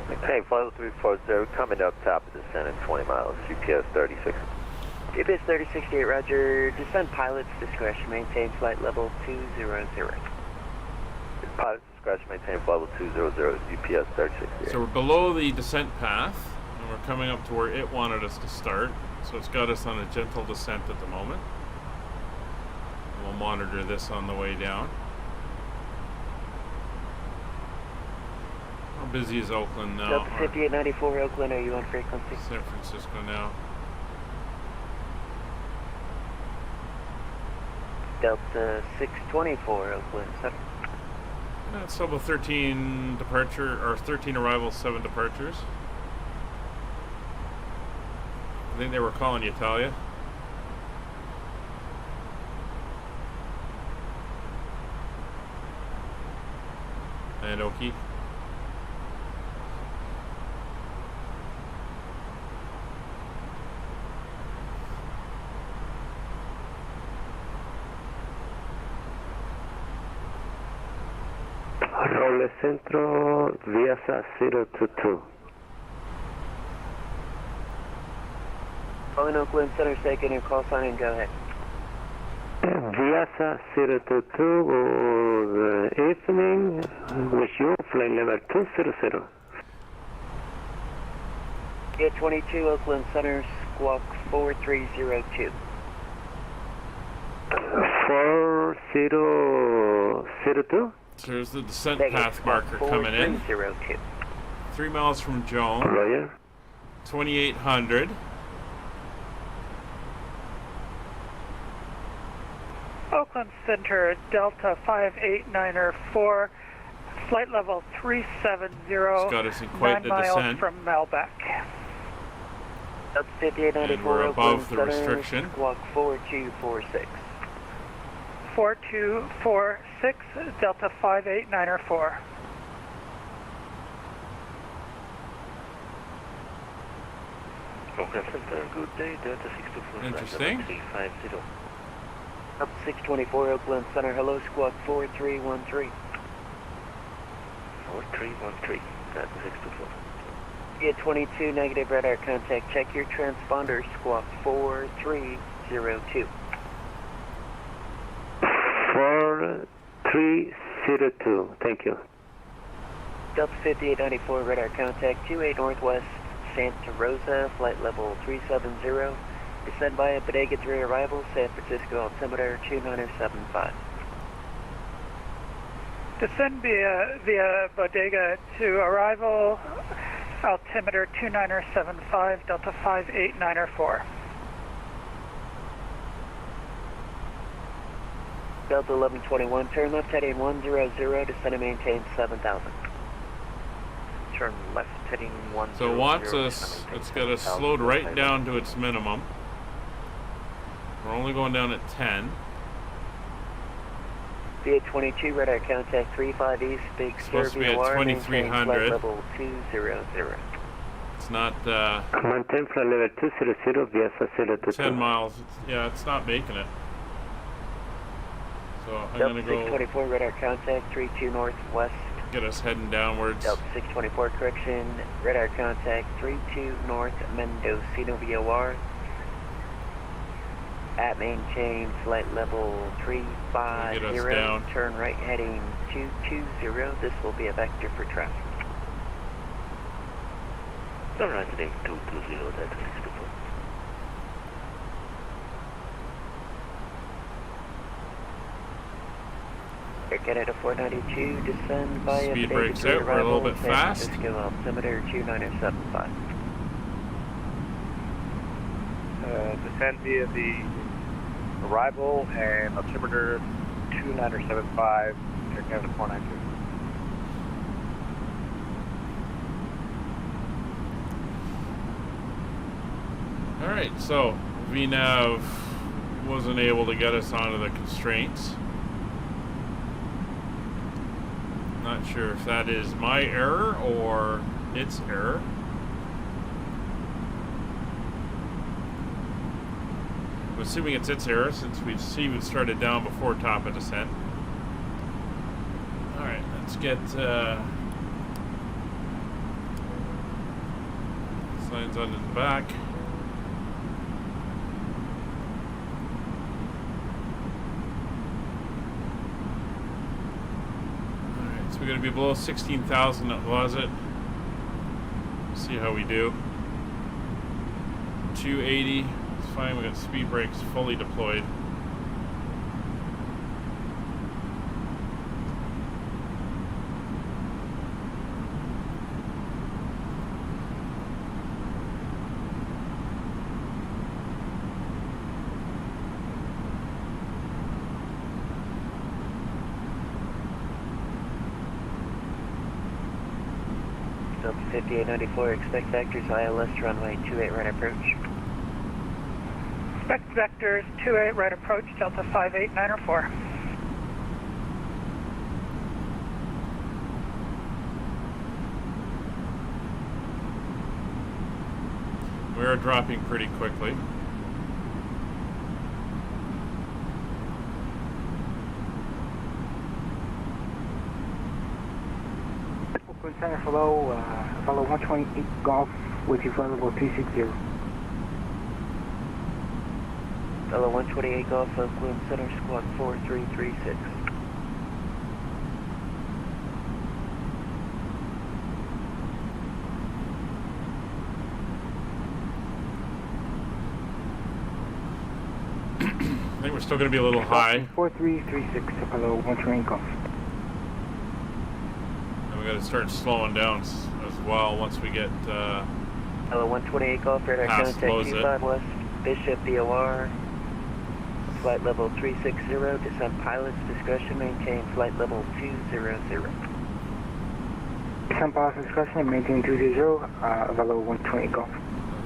Okay, flight level 340, coming up top of descent in 20 miles, UPS 36. UPS 3068, roger, descent pilot's discretion, maintain flight level 200. Pilot's discretion, maintain flight level 200, UPS 3068. So we're below the descent path, and we're coming up to where it wanted us to start. So it's got us on a gentle descent at the moment. We'll monitor this on the way down. How busy is Oakland now? Delta 5894, Oakland, are you on frequency? San Francisco now. Delta 624, Oakland, 7. That's about 13 departure, or 13 arrivals, 7 departures. I think they were calling you, Talia. And Okie. Roble Centro, Viasa 022. Calling Oakland Center, second and call sign and go ahead. Viasa 022, good evening. With you, flight level 200. Get 22, Oakland Center, squawk 4302. 3002? So there's the descent path marker coming in. 4302. 3 miles from Joan. Roger. 2800. Oakland Center, Delta 589er4, flight level 370, It's got us in quite 9 the miles descent. from Malbec. Delta 5894, And we're above the Oakland Center, restriction. squawk 4246. 4246, Delta 589er4. Oakland Center, good day, Delta 624. Interesting. 350. Delta 624, Oakland Center, hello, squawk 4313. 4313, Delta 624. Get 22, negative radar contact. Check your transponder, squawk 4302. 4302, thank you. Delta 5894, radar contact 28 Northwest Santa Rosa, flight level 370. Descend via Bodega 3 arrival, San Francisco, altimeter 2975. Descend via Bodega to arrival, altimeter 2975, Delta 589er4. Delta 1121, turn left heading 100, descend and maintain 7000. Turn left heading 100. So it wants us, it's got us slowed right down to its minimum. We're only going down at 10. Via 22, radar contact 35 East, Big Sur Supposed to be at VOR, 2300. flight level 200. It's not Maintain flight level 200 via Facility 10 miles. Yeah, it's not making it. So I'm Delta going to go 624, radar contact 32 Northwest. get us heading downwards. Delta 624, correction, radar contact 32 North Mendocino VOR. At maintain flight level 350, Get us down. turn right heading 220. This will be a vector for traffic. Turn right heading 220, Delta 624. Air Canada 492, descend via Speed Bodega breaks 3 out, we're a little arrival, bit San fast. Francisco, altimeter 2975. Descend via the arrival and altimeter 2975, Air Canada 492. Alright, so VNAV wasn't able to get us onto the constraints. Not sure if that is my error or its error. I'm assuming it's its error since we see we started down before top of descent. Alright, let's get signs on in the back. Alright, so we're going to be below 16,000 at Logitech. See how we do. 280. Fine, we got speed brakes fully deployed. Delta 5894, expect vectors ILS runway 28 right approach. Expect vectors 28 right approach, Delta 589er4. We are dropping pretty quickly. Oakland Center, hello, follow 128 Golf with your flight level 260. Fellow 128 Golf, Oakland Center, squawk 4336. I think we're still going to be a little high. 4336, Apollo 128 Golf. And we got to start slowing down as well once we get Apollo 128 Golf, radar past contact Logitech. 25 West, Bishop VOR, flight level 360, descent pilot's discretion, maintain flight level 200. Descent pilot's discretion, maintain 200, Apollo 128 Golf.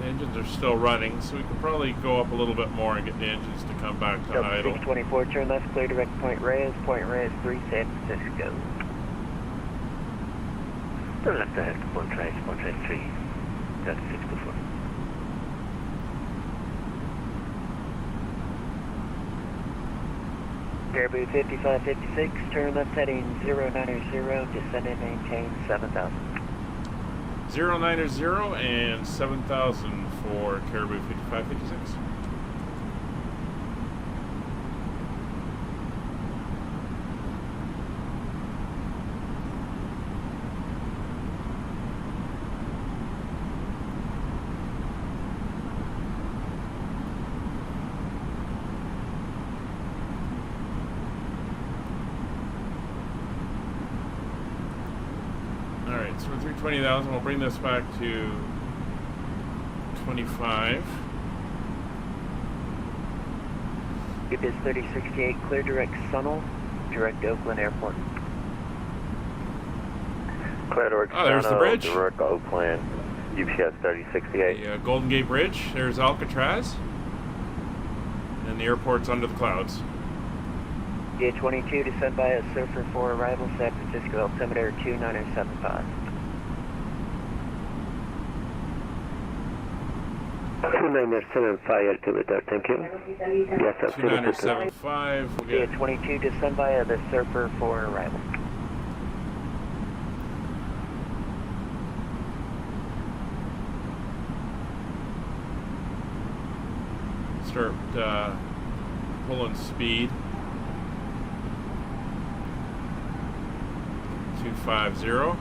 The engines are still running, so we can probably go up a little bit more and get the engines to come back to Delta idle. 624, turn left, clear direct Point Reyes 3, San Francisco. Turn left ahead, Point Reyes 3, Delta 624. Caribou 5556, turn left heading 090, descend and maintain 7000. 090 and 7,000 for Caribou 5556. Alright, so we're through 20,000. We'll bring this back to 25. It is 3068, clear direct Sunnel, direct Oakland Airport. Clear direct there's the bridge. direct Oakland, UPS 3068. The Golden Gate Bridge. There's Alcatraz. And the airport's under the clouds. Via 22, descend by a Surfer 4 arrival, San Francisco, altimeter 2975. 2975 altimeter, thank you. Yes, sir. 2975. We'll Via get 22, descend by the Surfer 4 arrival. start pulling speed. 250.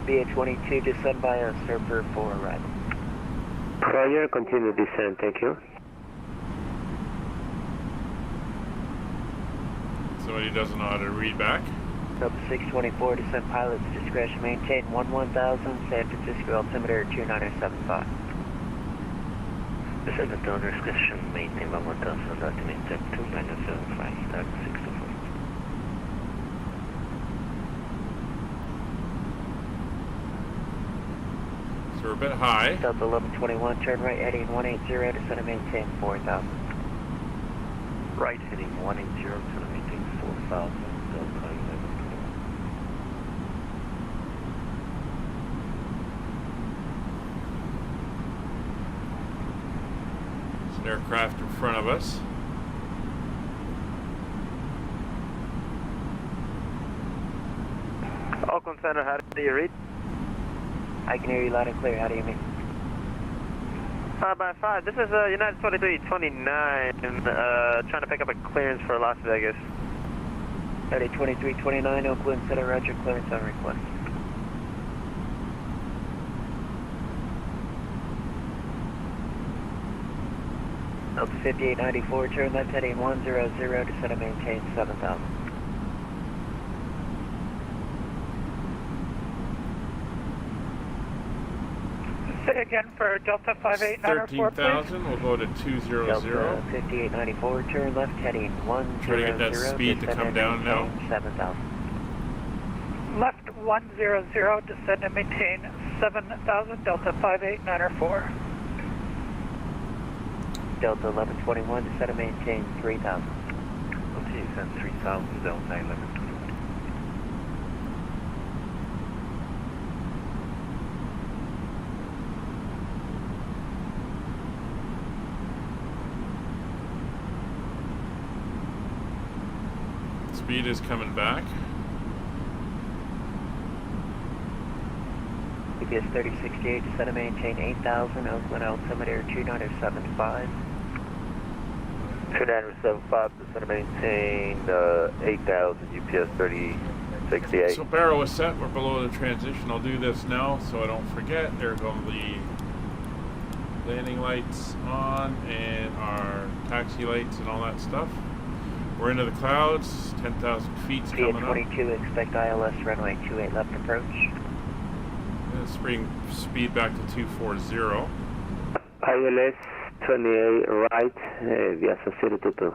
VA-22, descend by a Surfer 4 arrival. Roger, continue descent, thank you. Somebody doesn't know how to read back. Delta 624, descent pilot's discretion, maintain 11,000, San Francisco, altimeter 2975. Descend at owner discretion, maintain 11,000, altimeter 2975, Delta 624. So we're a bit high. Delta 1121, turn right heading 180, descend and maintain 4,000. Right heading 180, descend and maintain 4,000, Delta 1121. There's an aircraft in front of us. Oakland Center, how do you read? I can hear you loud and clear. How do you mean? 5x5. This is United 2329, trying to pick up a clearance for Las Vegas. United 2329, Oakland Center, roger, clearance on request. Delta 5894, turn left heading 100, descend and maintain 7,000. Say again for Delta 5894, 13,000, we'll go to 200. Delta 5894, turn left heading 100. Try to get that speed to come down now. 7,000. Left 100, descend and maintain 7,000, Delta 5894. Delta 1121, descend and maintain 3,000. Okay, send 3,000, Delta 1121. Speed is coming back. UPS 3068, descend and maintain 8,000, Oakland altimeter 2975. 2975, descend and maintain 8,000, UPS 3068. So barrel is set, we're below the transition. I'll do this now so I don't forget. There go the landing lights on and our taxi lights and all that stuff. We're into the clouds, 10,000 feet's Via coming up. 22, expect ILS runway 28 left approach. Let's bring speed back to 240. ILS 28 right, via Society 2.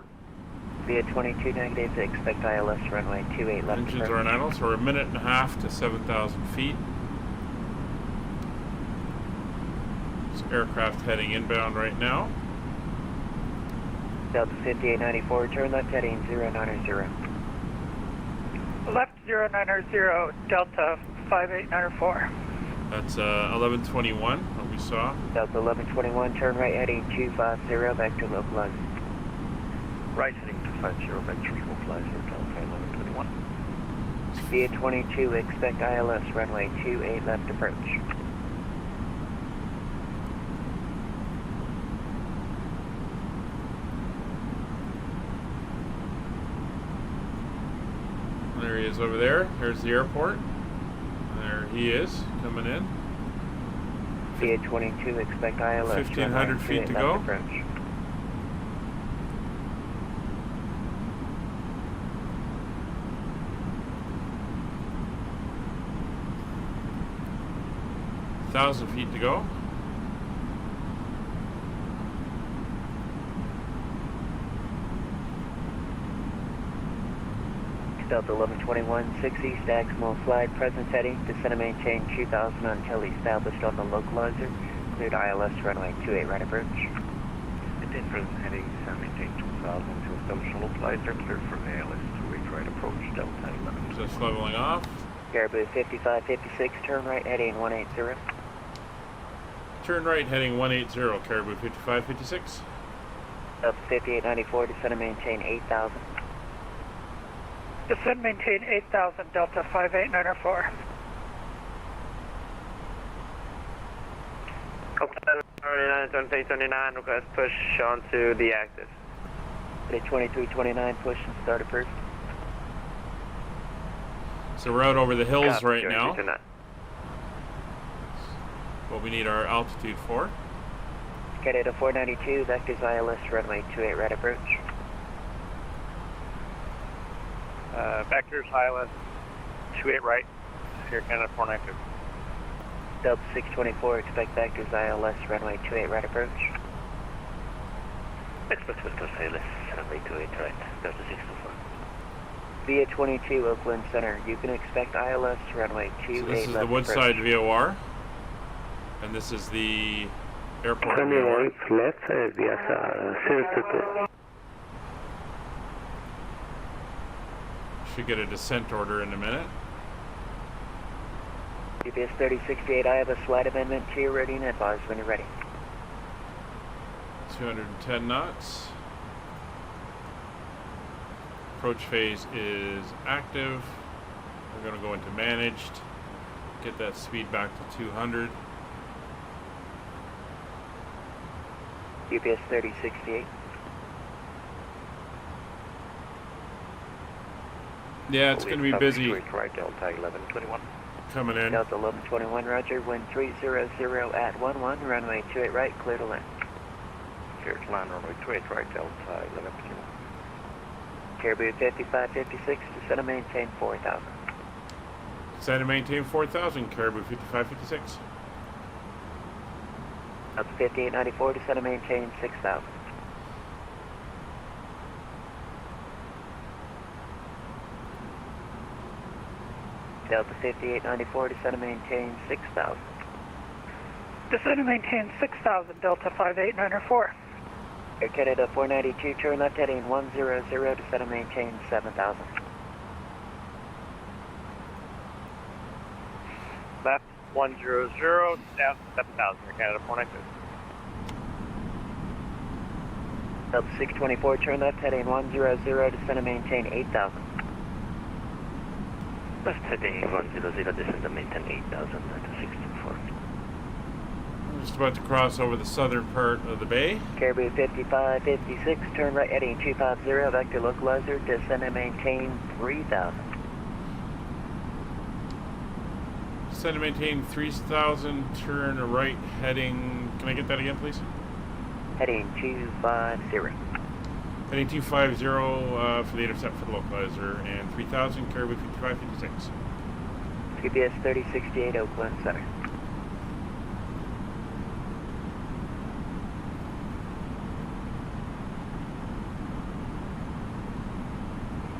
Via 22 negative, expect ILS runway 28 left Engines approach. are on idle, so we're a minute and a half to 7,000 feet. This aircraft heading inbound right now. Delta 5894, turn left heading 090. Left 090, Delta 5894. That's 1121, what we saw. Delta 1121, turn right heading 250, back to localizer. Right heading 250, back to localizer, Delta 1121. Via 22, expect ILS runway 28 left approach. There he is over there. Here's the airport. There he is, coming in. Via 22, expect ILS 1,500 feet to left go. approach. Thousand feet to go. Delta 1121, 6 East Axial slide, present heading, descend and maintain 2000 until established on the localizer. Cleared ILS runway 28 right approach. Maintain present heading, descend and maintain 2000 until established on localizer. Cleared for ALS 28 right approach, Delta 11. Just leveling off. Caribou 5556, turn right heading 180. Turn right heading 180, Caribou 5556. Delta 5894, descend and maintain 8000. Descend, maintain 8,000, Delta 5894. Oakland 29, request push onto the active. Day 2329, push and start approved. So we're out over the hills Copy, right now. 2329. What we need our altitude for. Canada 492, vectors ILS runway 28 right approach. Vectors ILS 28 right, here Canada 492. Delta 624, expect vectors ILS runway 28 right approach. Expect vectors ILS runway 28 right, Delta 624. Via 22, Oakland Center, you can expect ILS runway 28 So this is left the Woodside approach. VOR. And this is the airport 28 VOR. left, via Society 2. Should get a descent order in a minute. GPS 3068, I have a slight amendment to your rating. Advise when you're ready. 210 knots. Approach phase is active. We're going to go into managed. Get that speed back to 200. GPS 3068. Yeah, it's going to be busy Right, Delta 1121. coming in. Delta 1121, roger, wind 300 at 11, runway 28 right, clear to land. Clear to land, runway 28 right, Delta 1121. Caribou 5556, descend and maintain 4000. Descend and maintain 4,000, Caribou 5556. Delta 5894, descend and maintain 6000. Delta 5894, descend and maintain 6000. Descend and maintain 6,000, Delta 5894. Air Canada 492, turn left heading 100, descend and maintain 7000. Left 100, down 7000, Air Canada 492. Delta 624, turn left heading 100, descend and maintain 8000. Left heading 100, descend and maintain 8000, Delta 624. We're just about to cross over the southern part of the bay. Caribou 5556, turn right heading 250, vector localizer, descend and maintain 3000. descend and maintain 3000, turn right heading, can I get that again please? Heading 250. Heading 250 for the intercept for the localizer, and 3000, Caribou 5556. GPS 3068 Oakland Center.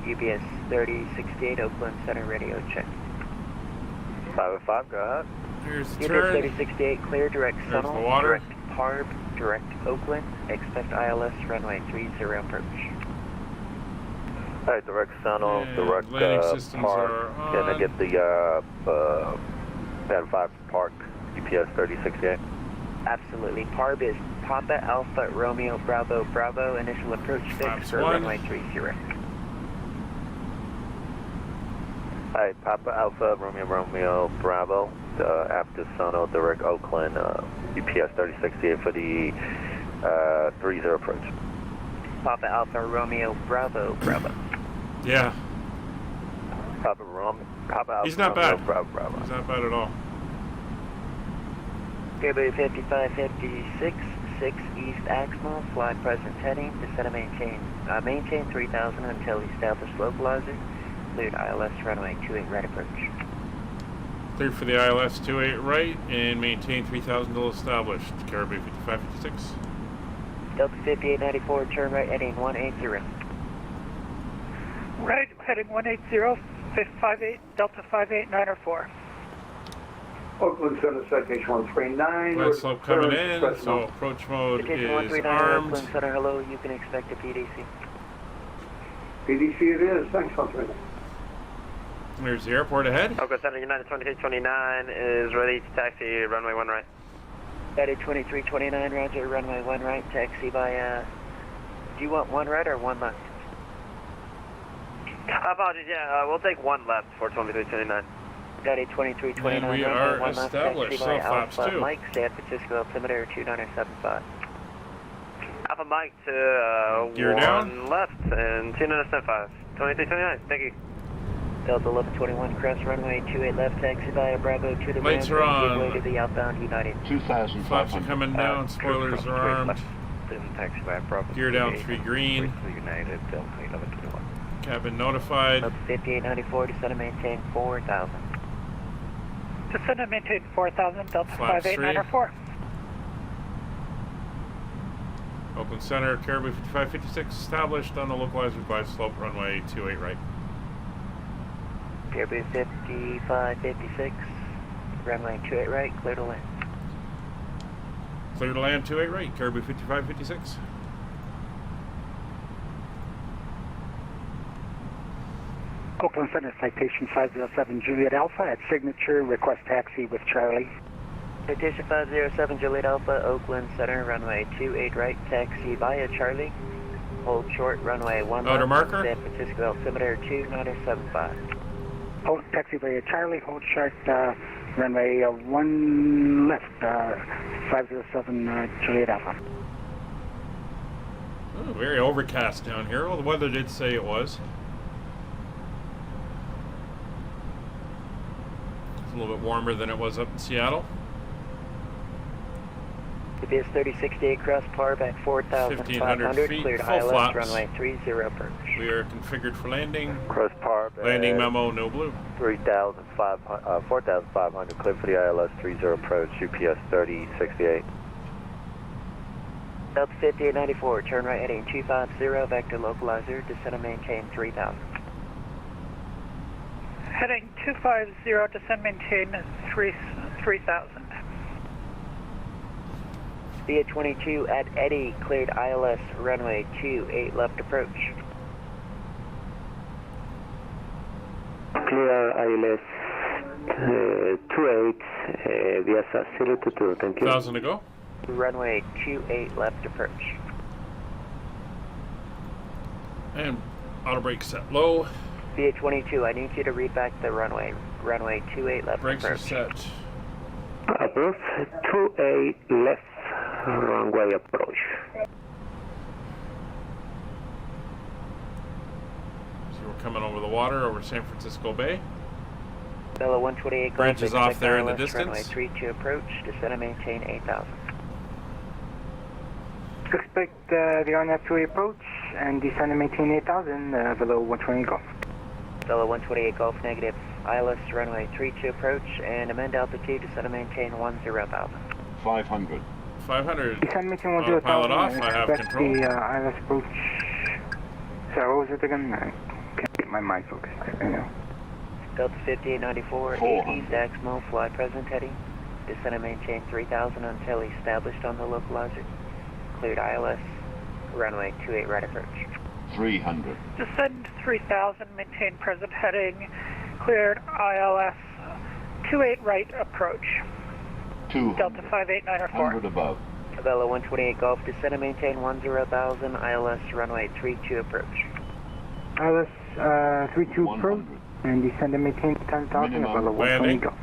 UPS 3068 Oakland Center radio check. 505, go ahead. Here's the UPS turn. 3068 clear, direct There's Tunnel, the water. direct Parb, direct Oakland, expect ILS runway 30 approach. Alright, direct Tunnel, And direct landing systems Park. are Can I on. get the Pad 5 Park, UPS 3068? Absolutely. Parb is Papa Alpha Romeo Bravo Bravo, initial approach fix Flaps for 1. runway 30. Alright, Papa Alpha Romeo Bravo, after Sono, direct Oakland, UPS 3068 for the 30 approach. Papa Alpha Romeo Bravo Bravo. Yeah. Papa Alpha He's not Romeo bad. Bravo Bravo. He's not bad at all. Caribou 5556, 6 East Aximal, fly present heading, descend and maintain 3000 until established localizer, cleared ILS runway 28 right approach. Clear for the ILS 28 right, and maintain 3000 until established. Caribou 5556. Delta 5894, turn right heading 180. Right, heading 180, 58, Delta 58904. Oakland Center, citation 139. Glide slope coming in, so approach mode Citation is 139, armed. Oakland Center, hello, you can expect a PDC. PDC it is, thanks, 139. There's the airport ahead. Oakland Center, United 2329 is ready to taxi runway 1 right. United 2329, roger, runway 1 right, taxi by, do you want 1 right or 1 left? Apologies, yeah, we'll take 1 left for 2329. United 2329, And we runway are 1 left, established, taxi by so flaps Alpha 2. Mike, San Francisco altimeter 2975. Alpha Mike to Gear 1 down. left and 2975. 2329, thank you. Delta 1121, cross runway 28 left, taxi via Bravo to the Lights ramp, are on. give way to the outbound United. 2,500. Flaps are coming down, spoilers are armed. Then taxi by Bravo. Gear down 3 green. United Delta 1121. Cabin notified. Delta 5894, descend and maintain 4000. Descend and maintain 4000, Delta Flaps 5894. Oakland Center, Caribou 5556 established on the localizer glide slope runway 28 right. Caribou 5556, runway 28 right, clear to land. Clear to land 28 right, Caribou 5556. Oakland Center, citation 507 Juliet Alpha at signature, request taxi with Charlie. Citation 507 Juliet Alpha, Oakland Center, runway 28 right, taxi via Charlie. Hold short, runway 1 Outer left, marker. San Francisco altimeter 2975. Oh, taxi via Charlie, hold short, runway 1 left, 507 Juliet Alpha. Oh, very overcast down here. Well, the weather did say it was. It's a little bit warmer than it was up in Seattle. GPS 3068, cross par back 1,500 4,500, feet, cleared full ILS, flaps. runway 30 approach. We are configured for landing. Cross par. Landing memo, no blue. 4,500, clear for the ILS 30 approach, UPS 3068. Delta 5894, turn right heading 250, vector localizer, descend and maintain 3000. Heading 250, descend maintain 3000. Via 22 at Eddy, cleared ILS, runway 28 left approach. Clear ILS 28 via facility 2, thank you. 1,000 to go. Runway 28 left approach. And auto brake set low. Via 22, I need you to read back the runway. Runway 28 left Brakes are approach. set. Approach 28 left, runway approach. So we're coming over the water over San Francisco Bay. Bella 128 Bridge is off there in the ILS, runway distance. 32 approach, descend and maintain 8,000. Expect the RNAV to approach and descend and maintain 8,000 below 128 Golf. Bella 128 Golf negative, ILS runway 32 approach and amend altitude, descend and maintain 10,000. 500. 500. Descend and maintain I'll 10,000. pilot off. I have Expect control. the ILS approach. So what was it again? I can't get my mind focused right now. Delta 5894, 8 East Exmo, fly present heading, descend and maintain 3,000 until established on the localizer. Cleared ILS, runway 28 right approach. 300. Descend 3000, maintain present heading, cleared ILS 28 right approach. 200. Delta 58904. 100 above. Bella 128 Golf, descend and maintain 10,000, ILS runway 32 approach. ILS 32 approach and descend and maintain 10,000 below 128 Golf.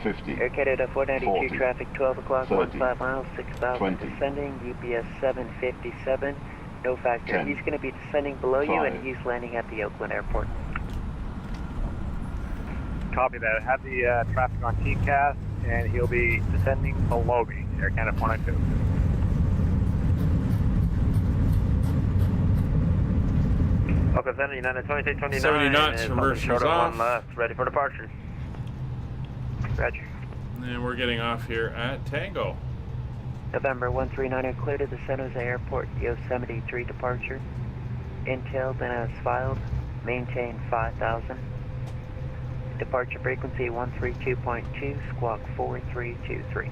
50. Air Canada 492, 40, traffic 12 o'clock, 30, 15 miles, 6,000 20, descending, UPS 757, no factor. 10, He's going to be descending below you and 5. he's landing at the Oakland airport. Copy that. Have the traffic on TCAS, and he'll be descending below me. Air Canada 492. Okay, 79 and 2329. 70 knots, and reverse short of off. one left, ready for departure. Roger. And we're getting off here at Tango. November 139er, clear to the San Jose Airport, Yosemite 3 departure. Intel then as filed, maintain 5,000. Departure frequency 132.2, squawk 4323.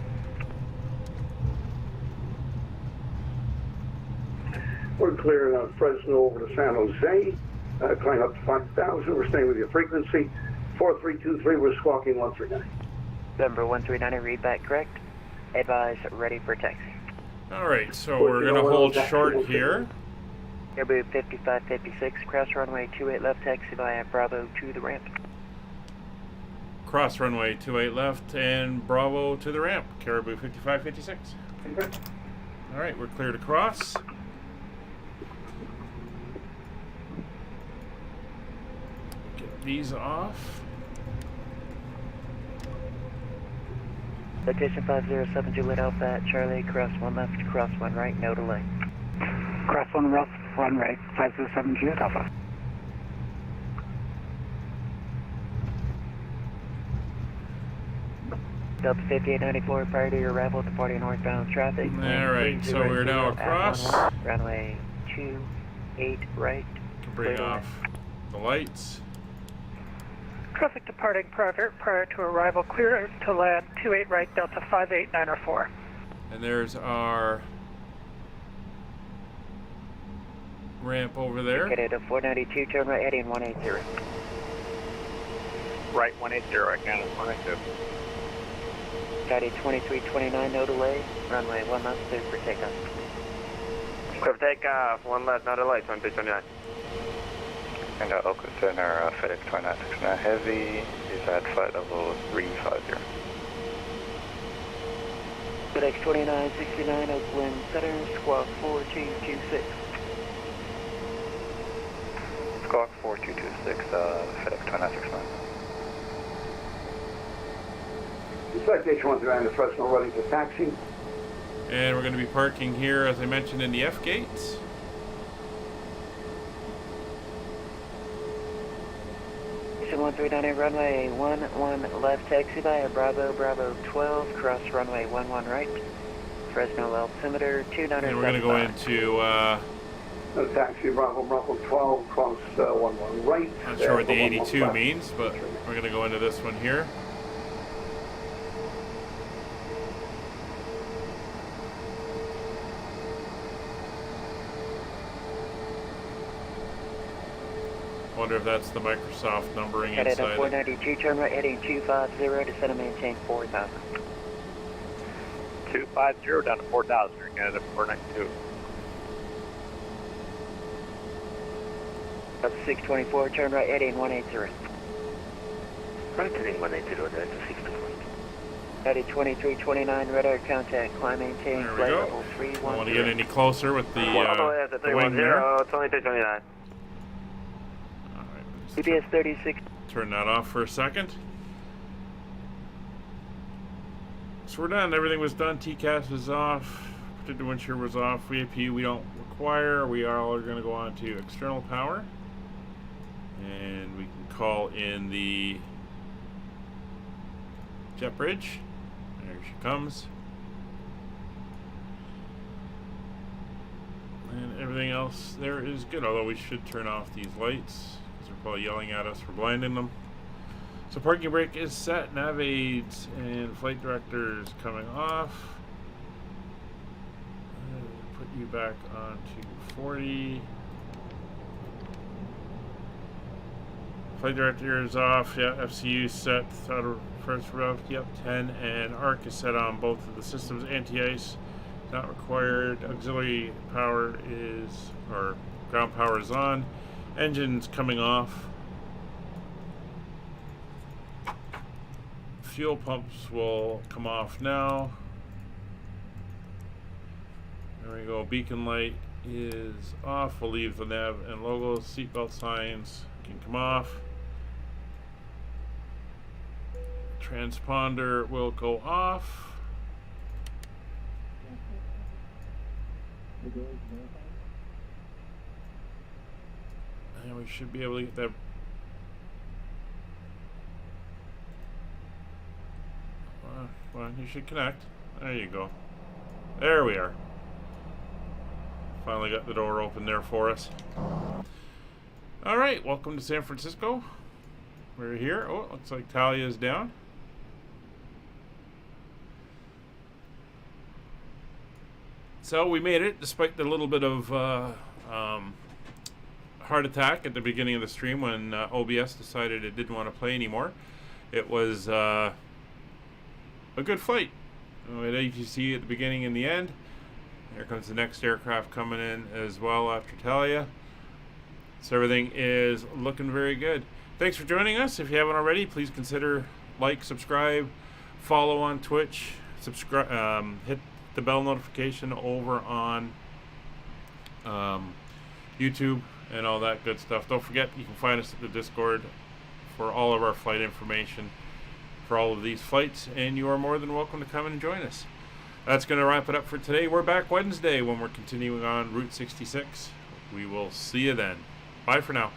We're clearing out Fresno over to San Jose. Climb up to 5,000. We're staying with your frequency. 4323, we're squawking 139. November 139er, read back correct. Advise ready for taxi. Alright, so we're going to hold short here. Airbus 5556, cross runway 28 left, taxi via Bravo to the ramp. Cross runway 28 left and Bravo to the ramp. Caribou 5556. Alright, we're clear to cross. Get these off. Location 507 Juliet Alpha at Charlie, cross 1 left, cross 1 right, no delay. Cross 1 left, 1 right, 507 Juliet Alpha. Delta 5894, prior to your arrival, departing northbound traffic. Alright, so we're now across. Runway 28 right. Can bring off the lights. Traffic departing prior to arrival, clear to land 28 right, Delta 58904. And there's our ramp over there. Canada 492, turn right heading 180. Right 180, Air Canada 492. Guided 2329, no delay. Runway 1 left, clear for takeoff. Clear for takeoff, 1 left, no delay, 2329. And Oakland Center, FedEx 2969 Heavy is at flight level 350. FedEx 2969, Oakland Center, squawk 4226. Squawk 4226, FedEx 2969. Select H139 to Fresno, ready for taxi. And we're going to be parking here, as I mentioned, in the F gates. Station 139, runway 11 left, taxi via Bravo, Bravo 12, cross runway 11 right. Fresno altimeter 2975. And we're going to go into taxi Bravo, Bravo 12, cross 11 right. Not sure what the 82 means, but we're going to go into this one here. Wonder if that's the Microsoft numbering Canada inside it. 492, turn right heading 250, descend and maintain 4,000. 250 down to 4,000, Air Canada 492. Up 624, turn right heading 180. Right heading 180, down to 624. Guided 2329, radar contact, climb maintain, There we flight go. level 310. Don't want to get any closer with the, All the way up to the wing 310, there. 2329. GPS 36. Turn that off for a second. So we're done. Everything was done. TCAS was off. Protected wind shear was off. VAP we don't require. We are all going to go on to external power. And we can call in the jet bridge. There she comes. And everything else there is good, although we should turn off these lights because they're probably yelling at us for blinding them. So parking brake is set, nav aids and flight directors coming off. Put you back onto 40. Flight director is off, yeah, FCU set, throttle first route, yep, 10, and arc is set on both of the systems, anti-ice. Not required. Auxiliary power is, or ground power is on. Engines coming off. Fuel pumps will come off now. There we go. Beacon light is off. We'll leave the nav and logo. Seatbelt signs can come off. Transponder will go off. And we should be able to get that. Well, you should connect. There you go. There we are. Finally got the door open there for us. Alright, welcome to San Francisco. We're here. Oh, looks like Talia's down. So we made it, despite the little bit of heart attack at the beginning of the stream when OBS decided it didn't want to play anymore. It was a good flight. We had ATC at the beginning and the end. Here comes the next aircraft coming in as well after Talia. So everything is looking very good. Thanks for joining us. If you haven't already, please consider like, subscribe, follow on Twitch, subscribe, hit the bell notification over on YouTube and all that good stuff. Don't forget, you can find us at the Discord for all of our flight information for all of these flights, and you are more than welcome to come and join us. That's going to wrap it up for today. We're back Wednesday when we're continuing on Route 66. We will see you then. Bye for now.